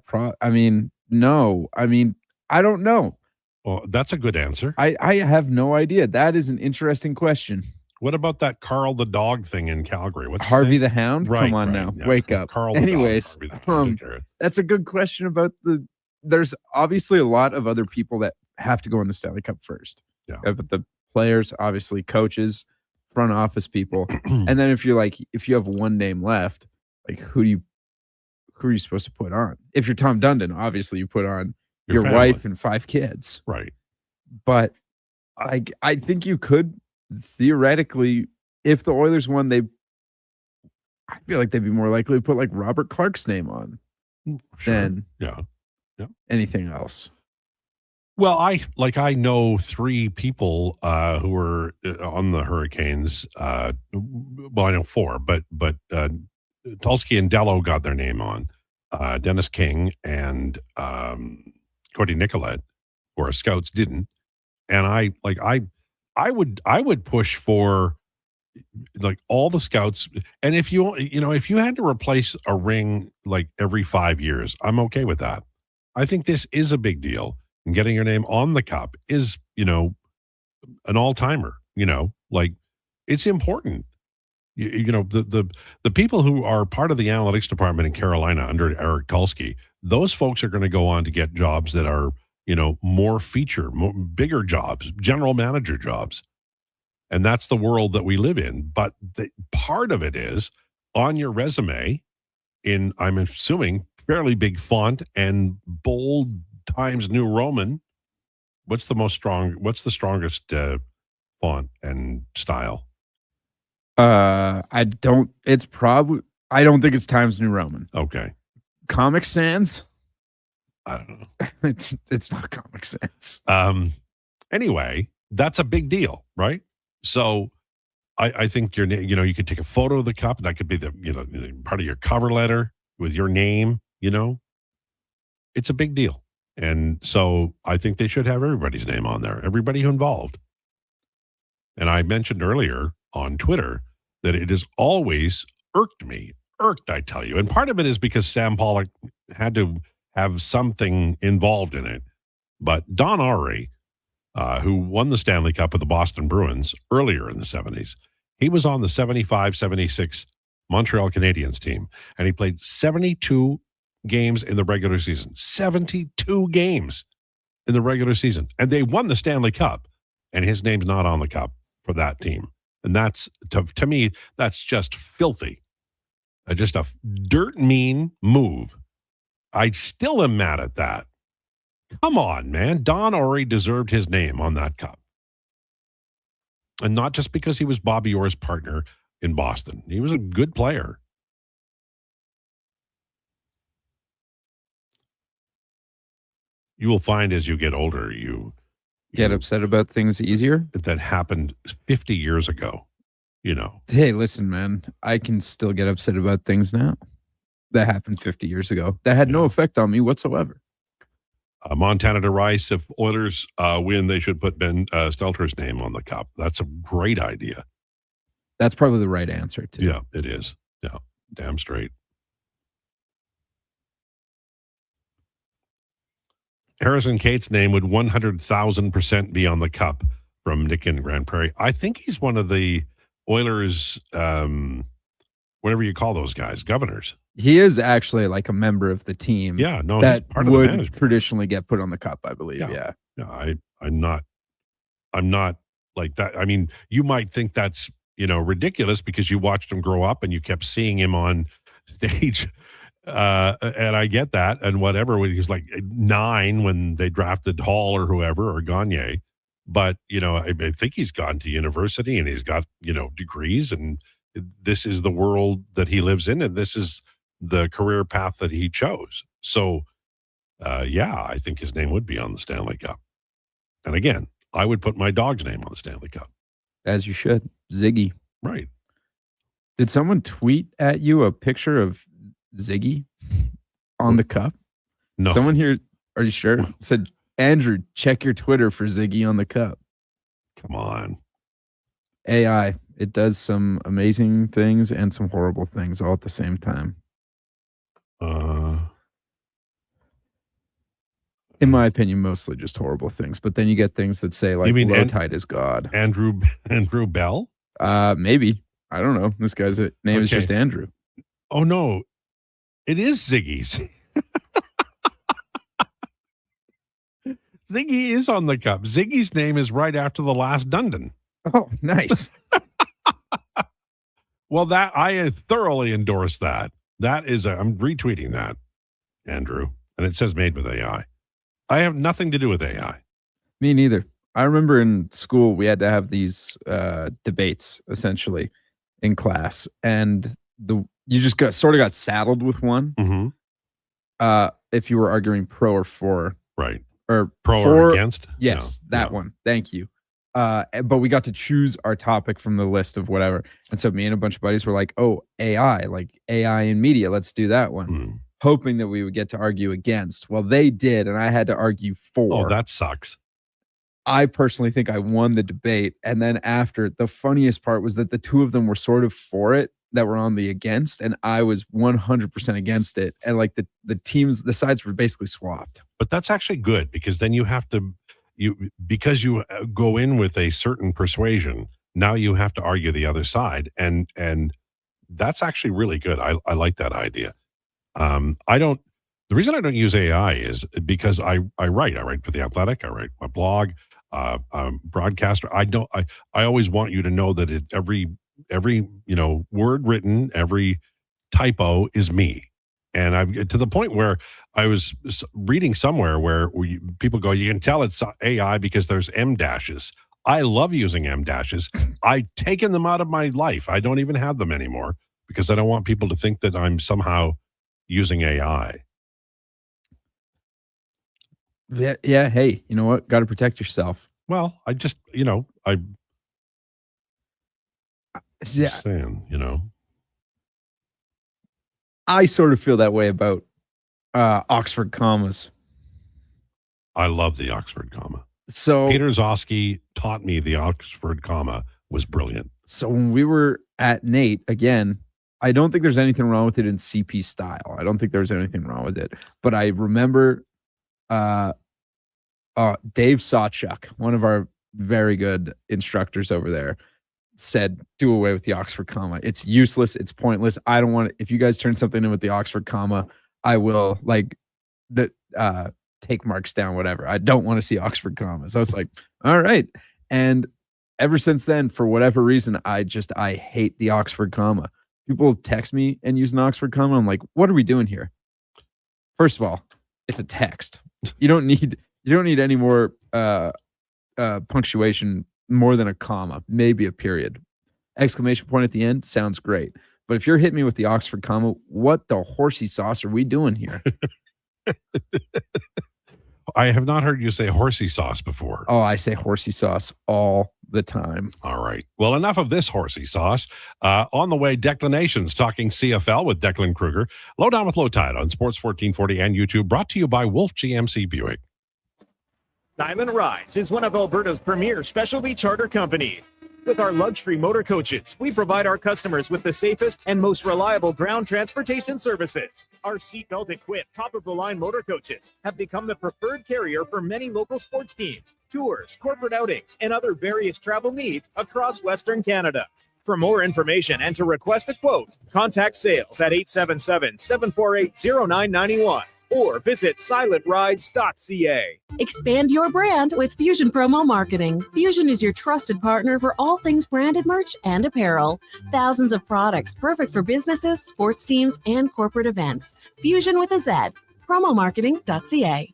No. I mean, I don't know. Well, that's a good answer. I have no idea. That is an interesting question. What about that Carl the dog thing in Calgary? What's Harvey the Hound? Right, Come on now. yeah. Wake up. Carl Anyways, the dog, that's a good question about there's obviously a lot of other people that have to go in the Stanley Cup first. Yeah. But the players, obviously coaches, front office people. And then if you have one name left, like who are you supposed to put on? If you're Tom Dundon, obviously you put on your wife and 5 kids. Right. But I think you could theoretically, if the Oilers won, I feel like they'd be more likely to put like Robert Clark's name on than anything else. Well, I know 3 people who were on the Hurricanes. Well, I know 4, but Tulsky and Dello got their name on. Dennis King and Cody Nicolette, who are scouts, didn't. And I would push for like all the scouts. And if you had to replace a ring like every 5 years, I'm okay with that. I think this is a big deal. And getting your name on the cup is, an all-timer, like it's important. The people who are part of the analytics department in Carolina under Eric Tulsky, those folks are going to go on to get jobs that are, more bigger jobs, general manager jobs. And that's the world that we live in. But part of it is on your resume in, I'm assuming, fairly big font and bold Times New Roman. What's the strongest font and style? I don't think it's Times New Roman. Okay. Comic Sans? I don't know. It's not Comic Sans. Anyway, that's a big deal, right? So I think you could take a photo of the cup. That could be the part of your cover letter with your name, It's a big deal. And so I think they should have everybody's name on there, everybody who involved. And I mentioned earlier on Twitter that it has always irked, I tell you. And part of it is because Sam Pollock had to have something involved in it. But Don Awrey, who won the Stanley Cup with the Boston Bruins earlier in the 70s, he was on the 75-76 Montreal Canadiens team, and he played 72 games in the regular season. 72 games in the regular season. And they won the Stanley Cup, and his name's not on the cup for that team. And that's, to me, that's just filthy. Just a dirt mean move. I still am mad at that. Come on, man. Don Awrey deserved his name on that cup. And not just because he was Bobby Orr's partner in Boston. He was a good player. You will find as you get older, you get upset about things easier. That happened 50 years ago, Hey, listen, man, I can still get upset about things now that happened 50 years ago. That had no effect on me whatsoever. Montana to Rice, if Oilers win, they should put Ben Stelter's name on the cup. That's a great idea. That's probably the right answer, too. Yeah, it is. Yeah, damn straight. Harrison Cate's name would 100,000% be on the cup from Nick in Grand Prairie. I think he's one of the Oilers, whatever you call those guys, governors. He is actually like a member of the team. Yeah, no, that he's part of the would management. traditionally get put on the cup, I believe. Yeah. I'm not like that. I mean, you might think that's, ridiculous because you watched him grow up and you kept seeing him on stage. And I get that. And whatever, when he was like 9 when they drafted Hall or whoever or Gagne. But, I think he's gone to university and he's got, degrees, and this is the world that he lives in. And this is the career path that he chose. So, I think his name would be on the Stanley Cup. And again, I would put my dog's name on the Stanley Cup. As you should. Ziggy. Right. Did someone tweet at you a picture of Ziggy on the cup? No. Someone here, are you sure? Said, Andrew, check your Twitter for Ziggy on the cup. Come on. AI, it does some amazing things and some horrible things all at the same time. In my opinion, mostly just horrible things. But then you get things that say, like, you mean Lowetide is God. Andrew Bell? Maybe. I don't know. This guy's name is just Andrew. Oh, no. It is Ziggy's. Ziggy is on the cup. Ziggy's name is right after the last Dundon. Oh, nice. Well, that I thoroughly endorse that. That is, I'm retweeting that, Andrew. And it says made with AI. I have nothing to do with AI. Me neither. I remember in school, we had to have these debates, essentially, in class. And you just got saddled with one. Mm-hmm. If you were arguing pro or for. Right. Or pro or against? Yes, that one. Thank you. But we got to choose our topic from the list of whatever. And so me and a bunch of buddies were like, oh, AI, like AI in media. Let's do that one. Hoping that we would get to argue against. Well, they did, and I had to argue for. Oh, that sucks. I personally think I won the debate. And then after, the funniest part was that the two of them were sort of for it, that were on the against, and I was 100% against it. And like the sides were basically swapped. But that's actually good, because then you have to, because you go in with a certain persuasion, now you have to argue the other side. And that's actually really good. I like that idea. The reason I don't use AI is because I write for The Athletic. I write my blog, broadcaster. I always want you to know that every word written, every typo is me. And I'm to the point where I was reading somewhere where people go, you can tell it's AI because there's M dashes. I love using M dashes. I've taken them out of my life. I don't even have them anymore because I don't want people to think that I'm somehow using AI. Yeah. Hey, you know what? Got to protect yourself. Well, I just, just saying, I sort of feel that way about Oxford commas. I love the Oxford comma. So Peter Zosky taught me the Oxford comma was brilliant. So when we were at Nate, again, I don't think there's anything wrong with it in CP style. I don't think there's anything wrong with it. But I remember Dave Sawchuk, one of our very good instructors over there, said, do away with the Oxford comma. It's useless. It's pointless. I don't want it. If you guys turn something in with the Oxford comma, I will take marks down, whatever. I don't want to see Oxford commas. So I was like, all right. And ever since then, for whatever reason, I hate the Oxford comma. People text me and use an Oxford comma. I'm like, what are we doing here? First of all, it's a text. You don't need any more punctuation more than a comma, maybe a period. Exclamation point at the end sounds great. But if you're hitting me with the Oxford comma, what the horsey sauce are we doing here? I have not heard you say horsey sauce before. Oh, I say horsey sauce all the time. All right. Well, enough of this horsey sauce. On the way, Declinations, talking CFL with Declan Krueger. Lowdown with Lowetide on Sports 1440 and YouTube, brought to you by Wolf GMC Buick. Diamond Rides is one of Alberta's premier specialty charter companies. With our luxury motor coaches, we provide our customers with the safest and most reliable ground transportation services. Our seatbelt equipped top-of-the-line motor coaches have become the preferred carrier for many local sports teams, tours, corporate outings, and other various travel needs across Western Canada. For more information and to request a quote, contact sales at 877-748-0991 or visit silentrides.ca. Expand your brand with Fusion Promo Marketing. Fusion is your trusted partner for all things branded merch and apparel. Thousands of products perfect for businesses, sports teams, and corporate events. Fusion with a Z. Promomarketing.ca.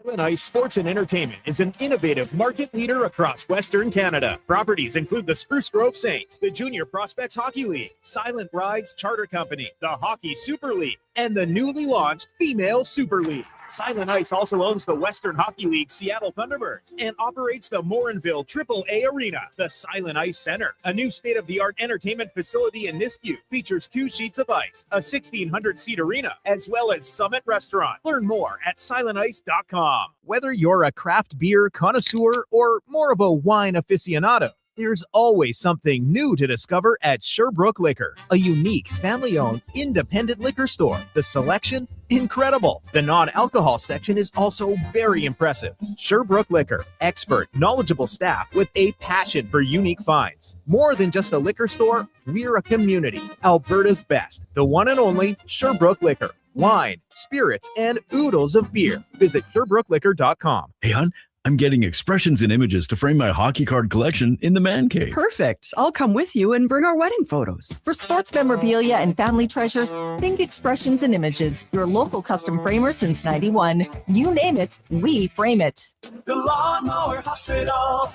Silent Ice Sports and Entertainment is an innovative market leader across Western Canada. Properties include the Spruce Grove Saints, the Junior Prospects Hockey League, Silent Rides Charter Company, the Hockey Super League, and the newly launched Female Super League. Silent Ice also owns the Western Hockey League Seattle Thunderbirds and operates the Morinville AAA Arena. The Silent Ice Center, a new state-of-the-art entertainment facility in Nisku, features 2 sheets of ice, a 1,600-seat arena, as well as Summit Restaurant. Learn more at silentice.com. Whether you're a craft beer connoisseur or more of a wine aficionado, there's always something new to discover at Sherbrooke Liquor, a unique family-owned independent liquor store. The selection, incredible. The non-alcohol section is also very impressive. Sherbrooke Liquor, expert, knowledgeable staff with a passion for unique finds. More than just a liquor store, we're a community. Alberta's best, the one and only Sherbrooke Liquor. Wine, spirits, and oodles of beer. Visit SherbrookeLiquor.com. Hey, hon, I'm getting expressions and images to frame my hockey card collection in the man cave. Perfect. I'll come with you and bring our wedding photos. For sports memorabilia and family treasures, think Expressions and Images, your local custom framer since 91. You name it, we frame it. The Lawnmower Hospital.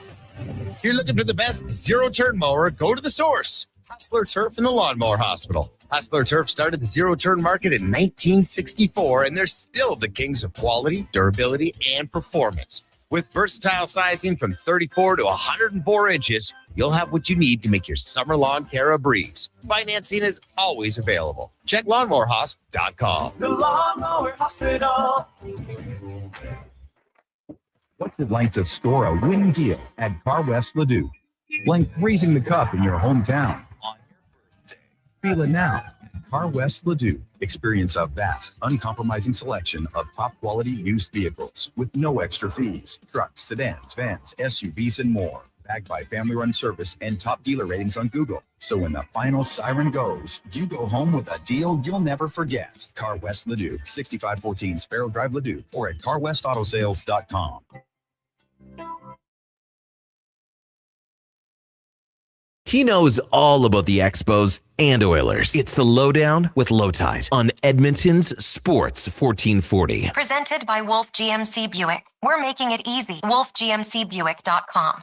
You're looking for the best zero-turn mower? Go to the source. Hustler Turf and the Lawnmower Hospital. Hustler Turf started the zero-turn market in 1964, and they're still the kings of quality, durability, and performance. With versatile sizing from 34 to 104 inches, you'll have what you need to make your summer lawn care a breeze. Financing is always available. Check lawnmowerhosp.com. The Lawnmower Hospital. What's it like to score a winning deal at Car West Leduc? Like raising the cup in your hometown on your birthday. Feel it now at Car West Leduc. Experience a vast, uncompromising selection of top-quality used vehicles with no extra fees. Trucks, sedans, vans, SUVs, and more. Backed by family-run service and top dealer ratings on Google. So when the final siren goes, you go home with a deal you'll never forget. Car West Leduc, 6514 Sparrow Drive, Leduc, or at carwestautosales.com. He knows all about the Expos and Oilers. It's the Lowdown with Lowetide on Edmonton's Sports 1440. Presented by Wolf GMC Buick. We're making it easy. WolfGMCBuick.com.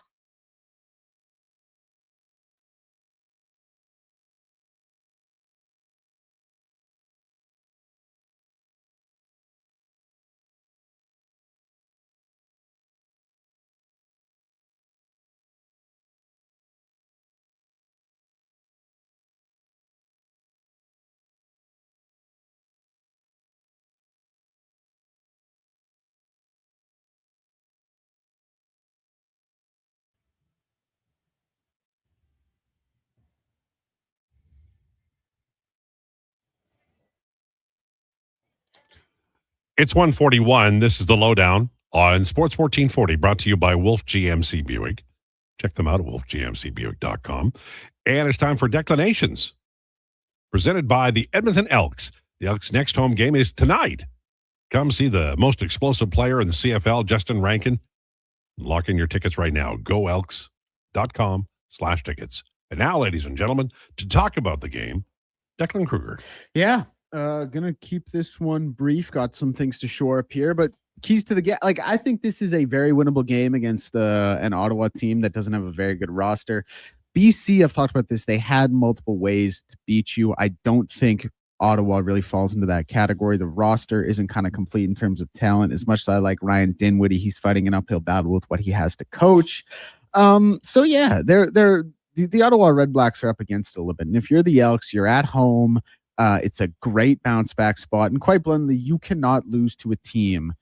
It's 1:41. This is the Lowdown on Sports 1440, brought to you by Wolf GMC Buick. Check them out at wolfgmcbuick.com. And it's time for Declinations, presented by the Edmonton Elks. The Elks' next home game is tonight. Come see the most explosive player in the CFL, Justin Rankin. Lock in your tickets right now. GoElks.com/tickets. And now, ladies and gentlemen, to talk about the game, Declan Krueger. Yeah. Gonna keep this one brief. Got some things to shore up here, but keys to the game. Like, I think this is a very winnable game against an Ottawa team that doesn't have a very good roster. BC, I've talked about this. They had multiple ways to beat you. I don't think Ottawa really falls into that category. The roster isn't kind of complete in terms of talent. As much as I like Ryan Dinwiddie, he's fighting an uphill battle with what he has to coach. So yeah, the Ottawa Red Blacks are up against it a little bit. And if you're the Elks, you're at home. It's a great bounce back spot. And quite bluntly, you cannot lose to a team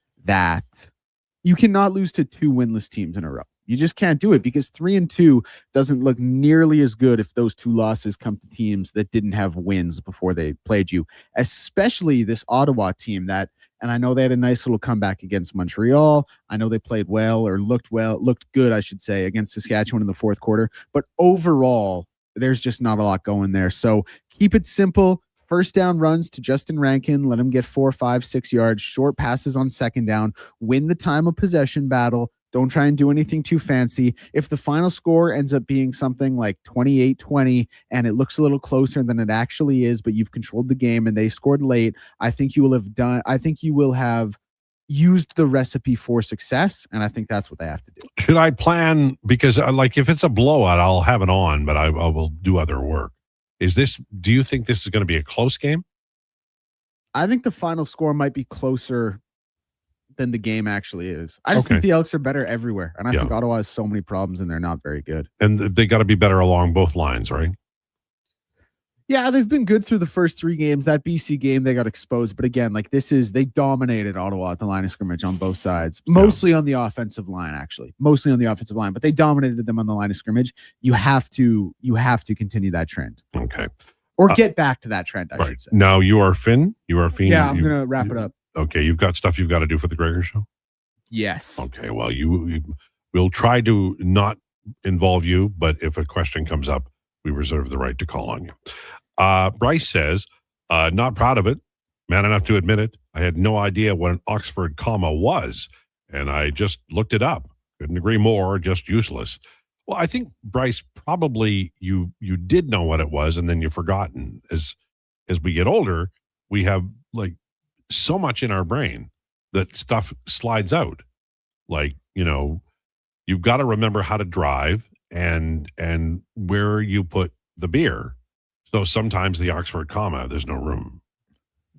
you cannot lose to 2 winless teams in a row. You just can't do it, because 3-2 doesn't look nearly as good if those 2 losses come to teams that didn't have wins before they played you, especially this Ottawa team and I know they had a nice little comeback against Montreal. I know they played looked good, I should say, against Saskatchewan in the fourth quarter. But overall, there's just not a lot going there. So keep it simple. first down runs to Justin Rankin, let him get 4, 5, 6 yards, short passes on second down, win the time of possession battle. Don't try and do anything too fancy. If the final score ends up being something like 28-20 and it looks a little closer than it actually is, but you've controlled the game and they scored late, I think you will have used the recipe for success, and I think that's what they have to do. Should I plan, because like if it's a blowout, I'll have it on, but I will do other work. Do you think this is going to be a close game? I think the final score might be closer than the game actually is. I just think the Elks are better everywhere, and I think Ottawa has so many problems and they're not very good. And they got to be better along both lines, right? Yeah, they've been good through the first 3 games. That BC game, they got exposed. But again, like they dominated Ottawa at the line of scrimmage on both sides. Mostly on the offensive line, actually. Mostly on the offensive line. But they dominated them on the line of scrimmage. You have to continue that trend. Okay. Or get back to that trend, I should say. Now, you are Finn. Yeah, I'm going to wrap it up. Okay, you've got stuff you've got to do for the Krueger Show? Yes. Okay, well, we'll try to not involve you, but if a question comes up, we reserve the right to call on you. Bryce says, not proud of it, man enough to admit it. I had no idea what an Oxford comma was, and I just looked it up. Couldn't agree more, just useless. Well, I think, Bryce, probably you did know what it was, and then you've forgotten. As we get older, we have like so much in our brain that stuff slides out. Like, you've got to remember how to drive and where you put the beer. So sometimes the Oxford comma, there's no room.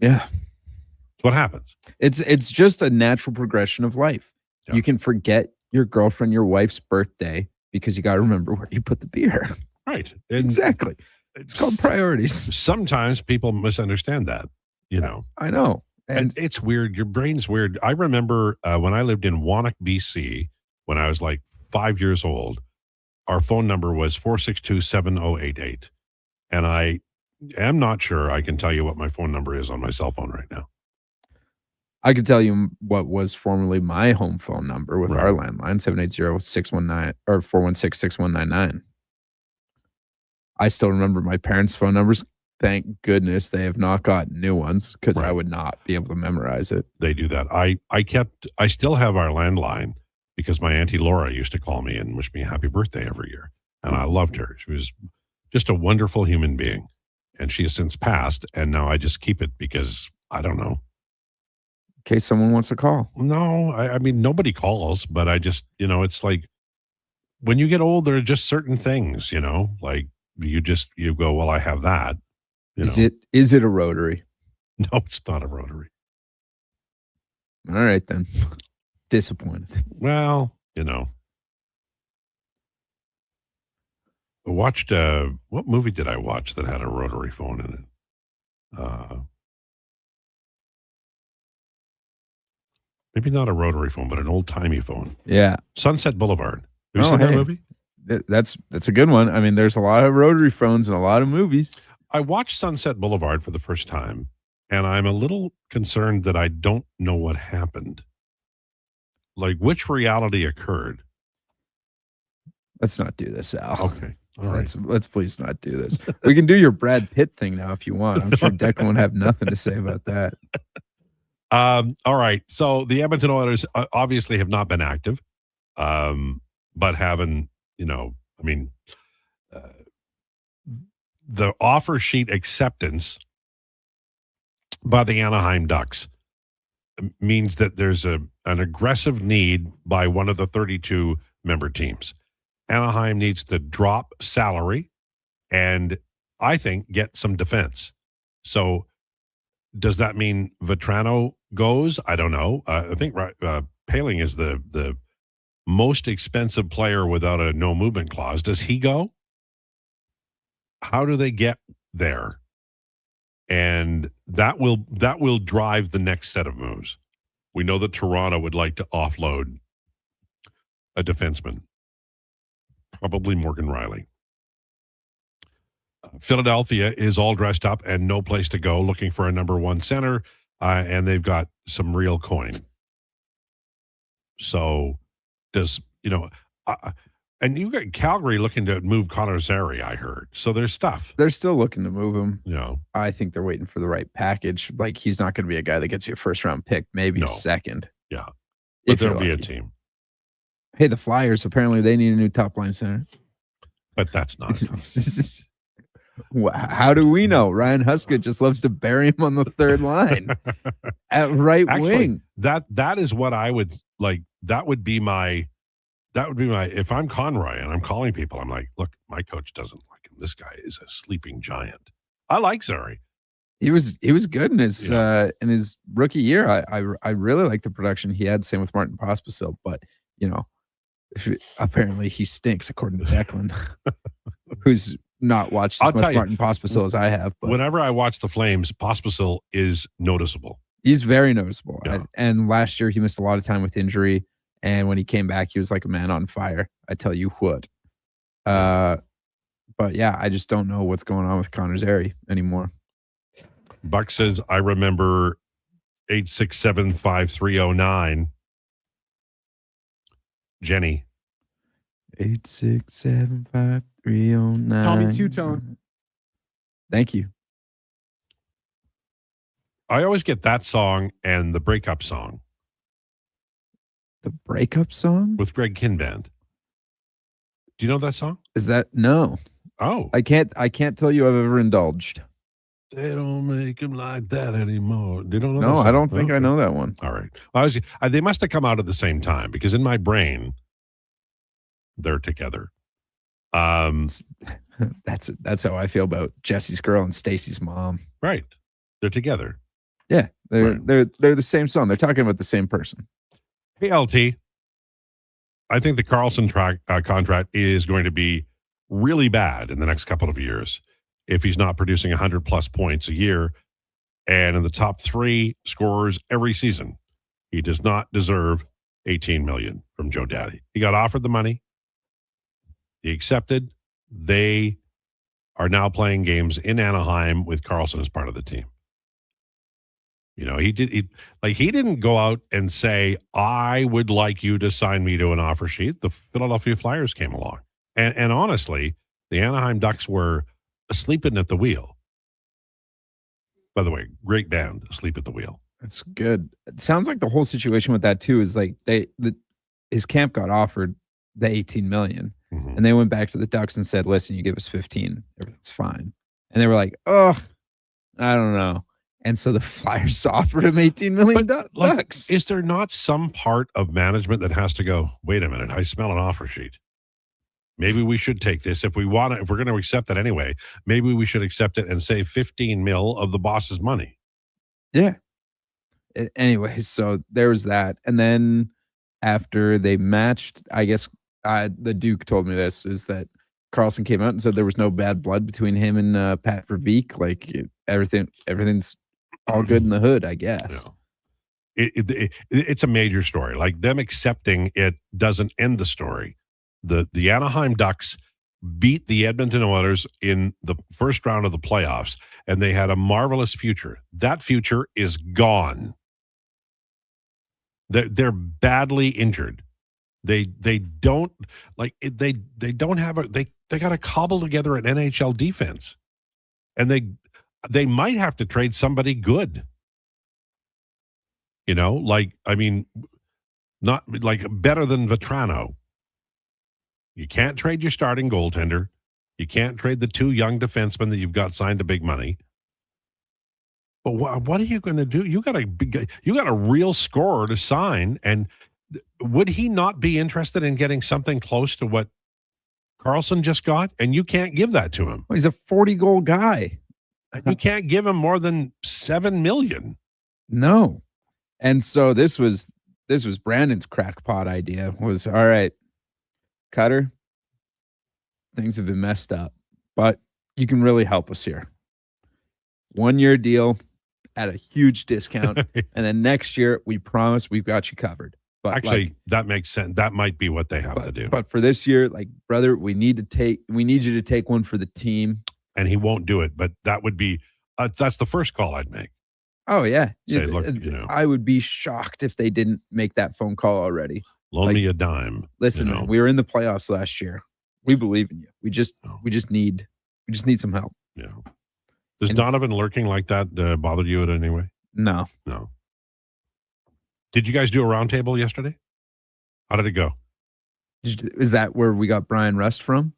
Yeah. That's what happens. It's just a natural progression of life. Yeah. You can forget your girlfriend, your wife's birthday because you got to remember where you put the beer. Right. Exactly. It's called priorities. Sometimes people misunderstand that, I know. And it's weird. Your brain's weird. I remember when I lived in Wannock, BC, when I was like 5 years old, our phone number was 462-7088. And I am not sure I can tell you what my phone number is on my cell phone right now. I could tell you what was formerly my home phone number with our landline, 780-619 or 416-6199. I still remember my parents' phone numbers. Thank goodness they have not gotten new ones because I would not be able to memorize it. They do that. I still have our landline because my Auntie Laura used to call me and wish me a happy birthday every year. And I loved her. She was just a wonderful human being. And she has since passed. And now I just keep it because I don't know. In case someone wants to call. No, I mean, nobody calls, but I just, it's like when you get old, there are just certain things, like you go, well, I have that. Is it a rotary? No, it's not a rotary. All right, then. Disappointed. Well, I watched, what movie did I watch that had a rotary phone in it? Maybe not a rotary phone, but an old-timey phone. Yeah. Sunset Boulevard. Have you seen that movie? That's a good one. I mean, there's a lot of rotary phones in a lot of movies. I watched Sunset Boulevard for the first time, and I'm a little concerned that I don't know what happened. Like, which reality occurred? Let's not do this, Al. Okay. All right. Let's please not do this. We can do your Brad Pitt thing now if you want. I'm sure Declan would have nothing to say about that. All right. So the Edmonton Oilers obviously have not been active, but haven't, the offer sheet acceptance by the Anaheim Ducks means that there's an aggressive need by one of the 32 member teams. Anaheim needs to drop salary and, I think, get some defense. So does that mean Vetrano goes? I don't know. I think Paling is the most expensive player without a no movement clause. Does he go? How do they get there? And that will drive the next set of moves. We know that Toronto would like to offload a defenseman, probably Morgan Riley. Philadelphia is all dressed up and no place to go, looking for a number one center, and they've got some real coin. So And you got Calgary looking to move Connor Zary, I heard. So there's stuff. They're still looking to move him. No. I think they're waiting for the right package. Like, he's not going to be a guy that gets you a first-round pick, maybe a second. Yeah. But If there'll you're be a lucky. team. Hey, the Flyers, apparently they need a new top-line center. But that's not. How do we know? Ryan Huska just loves to bury him on the third line at right wing. That is what I would like. That would be my if I'm Conroy and I'm calling people, I'm like, look, my coach doesn't like him. This guy is a sleeping giant. I like Zary. He was good in his rookie year. I really like the production he had. Same with Martin Pospisil, but apparently he stinks according to Declan, who's not watched as much Martin Pospisil as I have. But whenever I watch the Flames, Pospisil is noticeable. He's very noticeable. Yeah. And last year he missed a lot of time with injury. And when he came back, he was like a man on fire. I tell you what. But yeah, I just don't know what's going on with Connor Zary anymore. Buck says, I remember 8675309. Jenny. 8675309. Tommy Two-Tone. Thank you. I always get that song and the breakup song. The breakup song? With Greg Kinband. Do you know that song? Is that no? Oh. I can't tell you I've ever indulged. They don't make him like that anymore. They don't know No, that song? I don't think I know that one. All right. Well, they must have come out at the same time because in my brain, they're together. That's how I feel about Jesse's girl and Stacy's mom. Right. They're together. Yeah. They're the same song. They're talking about the same person. Hey, LT. I think the Carlsson contract is going to be really bad in the next couple of years if he's not producing 100-plus points a year and in the top 3 scorers every season. He does not deserve $18 million from Joe Daddy. He got offered the money. He accepted. They are now playing games in Anaheim with Carlsson as part of the team. He didn't go out and say, I would like you to sign me to an offer sheet. The Philadelphia Flyers came along. And honestly, the Anaheim Ducks were sleeping at the wheel. By the way, great band, Asleep at the Wheel. That's good. It sounds like the whole situation with that too is like his camp got offered the $18 million, and they went back to the Ducks and said, "Listen, you give us 15, everything's fine." And they were like, "Oh, I don't know." And so the Flyers offered him $18 million. Bucks. Is there not some part of management that has to go, wait a minute, I smell an offer sheet. Maybe we should take this. If we're going to accept it anyway, maybe we should accept it and save $15 million of the boss's money. Yeah. Anyway, so there was that. And then after they matched, I guess the Duke told me this, is that Carlsson came out and said there was no bad blood between him and Pat Verbeek. Like everything's all good in the hood, I guess. It's a major story. Like them accepting it doesn't end the story. The Anaheim Ducks beat the Edmonton Oilers in the first round of the playoffs, and they had a marvelous future. That future is gone. They're badly injured. They don't they don't have they got to cobble together an NHL defense, and they might have to trade somebody good. Not like better than Vetrano. You can't trade your starting goaltender. You can't trade the 2 young defensemen that you've got signed to big money. But what are you going to do? You got a real scorer to sign, and would he not be interested in getting something close to what Carlsson just got? And you can't give that to him. Well, he's a 40-goal guy. You can't give him more than $7 million. No. And so this was Brandon's crackpot idea. Was, all right, Cutter, things have been messed up, but you can really help us here. 1-year deal at a huge discount, and then next year we promise we've got you covered. But actually, that makes sense. That might be what they have to do. But for this year, brother, we need you to take one for the team. And he won't do it, but that would be that's the first call I'd make. Oh yeah, Say, look, I would be shocked if they didn't make that phone call already. Loan me a dime. Listen, man, we were in the playoffs last year. We believe in you. We just need some help. Yeah. Does Donovan lurking like that bother you in any way? No. Did you guys do a roundtable yesterday? How did it go? Is that where we got Brian Rust from?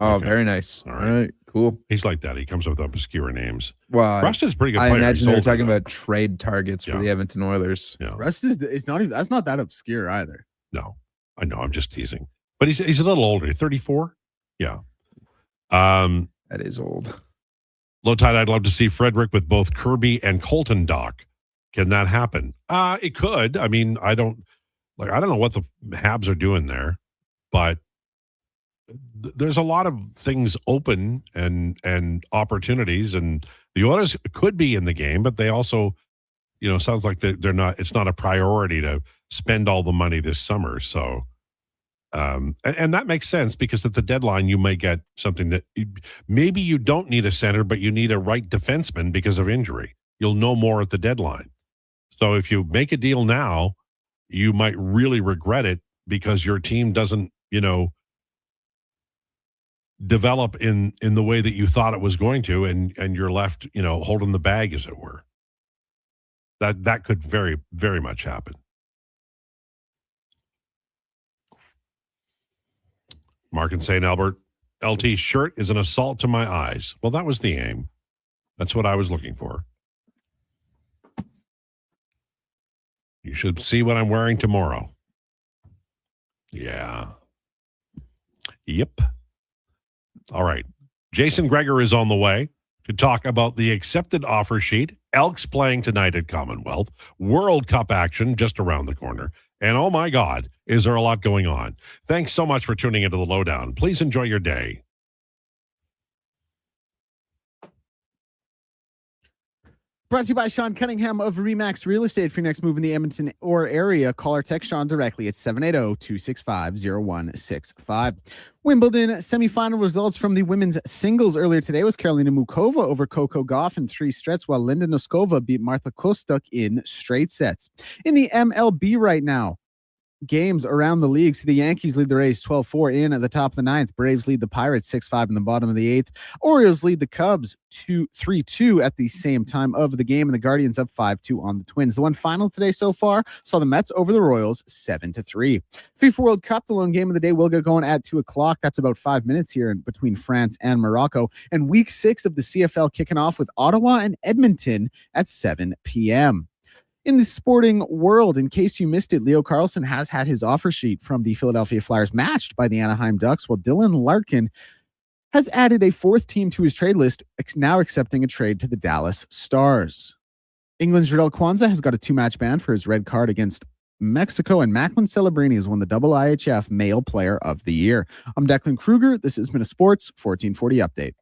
Oh, Okay. very nice. All right, cool. He's like that. He comes up with obscure names. Well, Rust is a pretty good I player. imagine He's they were older, talking though. about trade targets for the Edmonton Oilers. Yeah. Rust is not even, that's not that obscure either. No, I know. I'm just teasing. But he's a little older. 34? Yeah. That is old. Lowetide, I'd love to see Frederick with both Kirby and Colton Doc. Can that happen? It could. I mean, I don't know what the Habs are doing there, but there's a lot of things open and opportunities, and the Oilers could be in the game, but they also, sounds like they're not. It's not a priority to spend all the money this summer. So, and that makes sense because at the deadline you may get something that maybe you don't need a center, but you need a right defenseman because of injury. You'll know more at the deadline. So if you make a deal now, you might really regret it because your team doesn't, develop in the way that you thought it was going to, and you're left, holding the bag, as it were. That could very, very much happen. Mark in St. Albert, LT shirt is an assault to my eyes. Well, that was the aim. That's what I was looking for. You should see what I'm wearing tomorrow. Yeah. Yep. All right. Jason Gregor is on the way to talk about the accepted offer sheet, Elks playing tonight at Commonwealth, World Cup action just around the corner, and oh my God, is there a lot going on. Thanks so much for tuning into the Lowdown. Please enjoy your day. Brought to you by Sean Cunningham of Remax Real Estate. For your next move in the Edmonton or area, call or text Sean directly at 780-265-0165. Wimbledon semifinal results from the women's singles earlier today was Karolina Mukova over Coco Gauff in 3 sets, while Linda Noskova beat Martha Kostuk in straight sets. In the MLB right now, games around the league. See the Yankees lead the race 12-4 in at the top of the 9th. Braves lead the Pirates 6-5 in the bottom of the 8th. Orioles lead the Cubs 3-2 at the same time of the game, and the Guardians up 5-2 on the Twins. The one final today so far saw the Mets over the Royals 7-3. FIFA World Cup, the lone game of the day, will get going at 2:00. That's about 5 minutes here in between France and Morocco. And week 6 of the CFL kicking off with Ottawa and Edmonton at 7 p.m. In the sporting world, in case you missed it, Leo Carlsson has had his offer sheet from the Philadelphia Flyers matched by the Anaheim Ducks, while Dylan Larkin has added a 4th team to his trade list, now accepting a trade to the Dallas Stars. England's Jardel Kwanzaa has got a 2-match ban for his red card against Mexico, and Macklin Celebrini has won the IHF Male Player of the Year. I'm Declan Krueger. This has been a Sports 1440 update.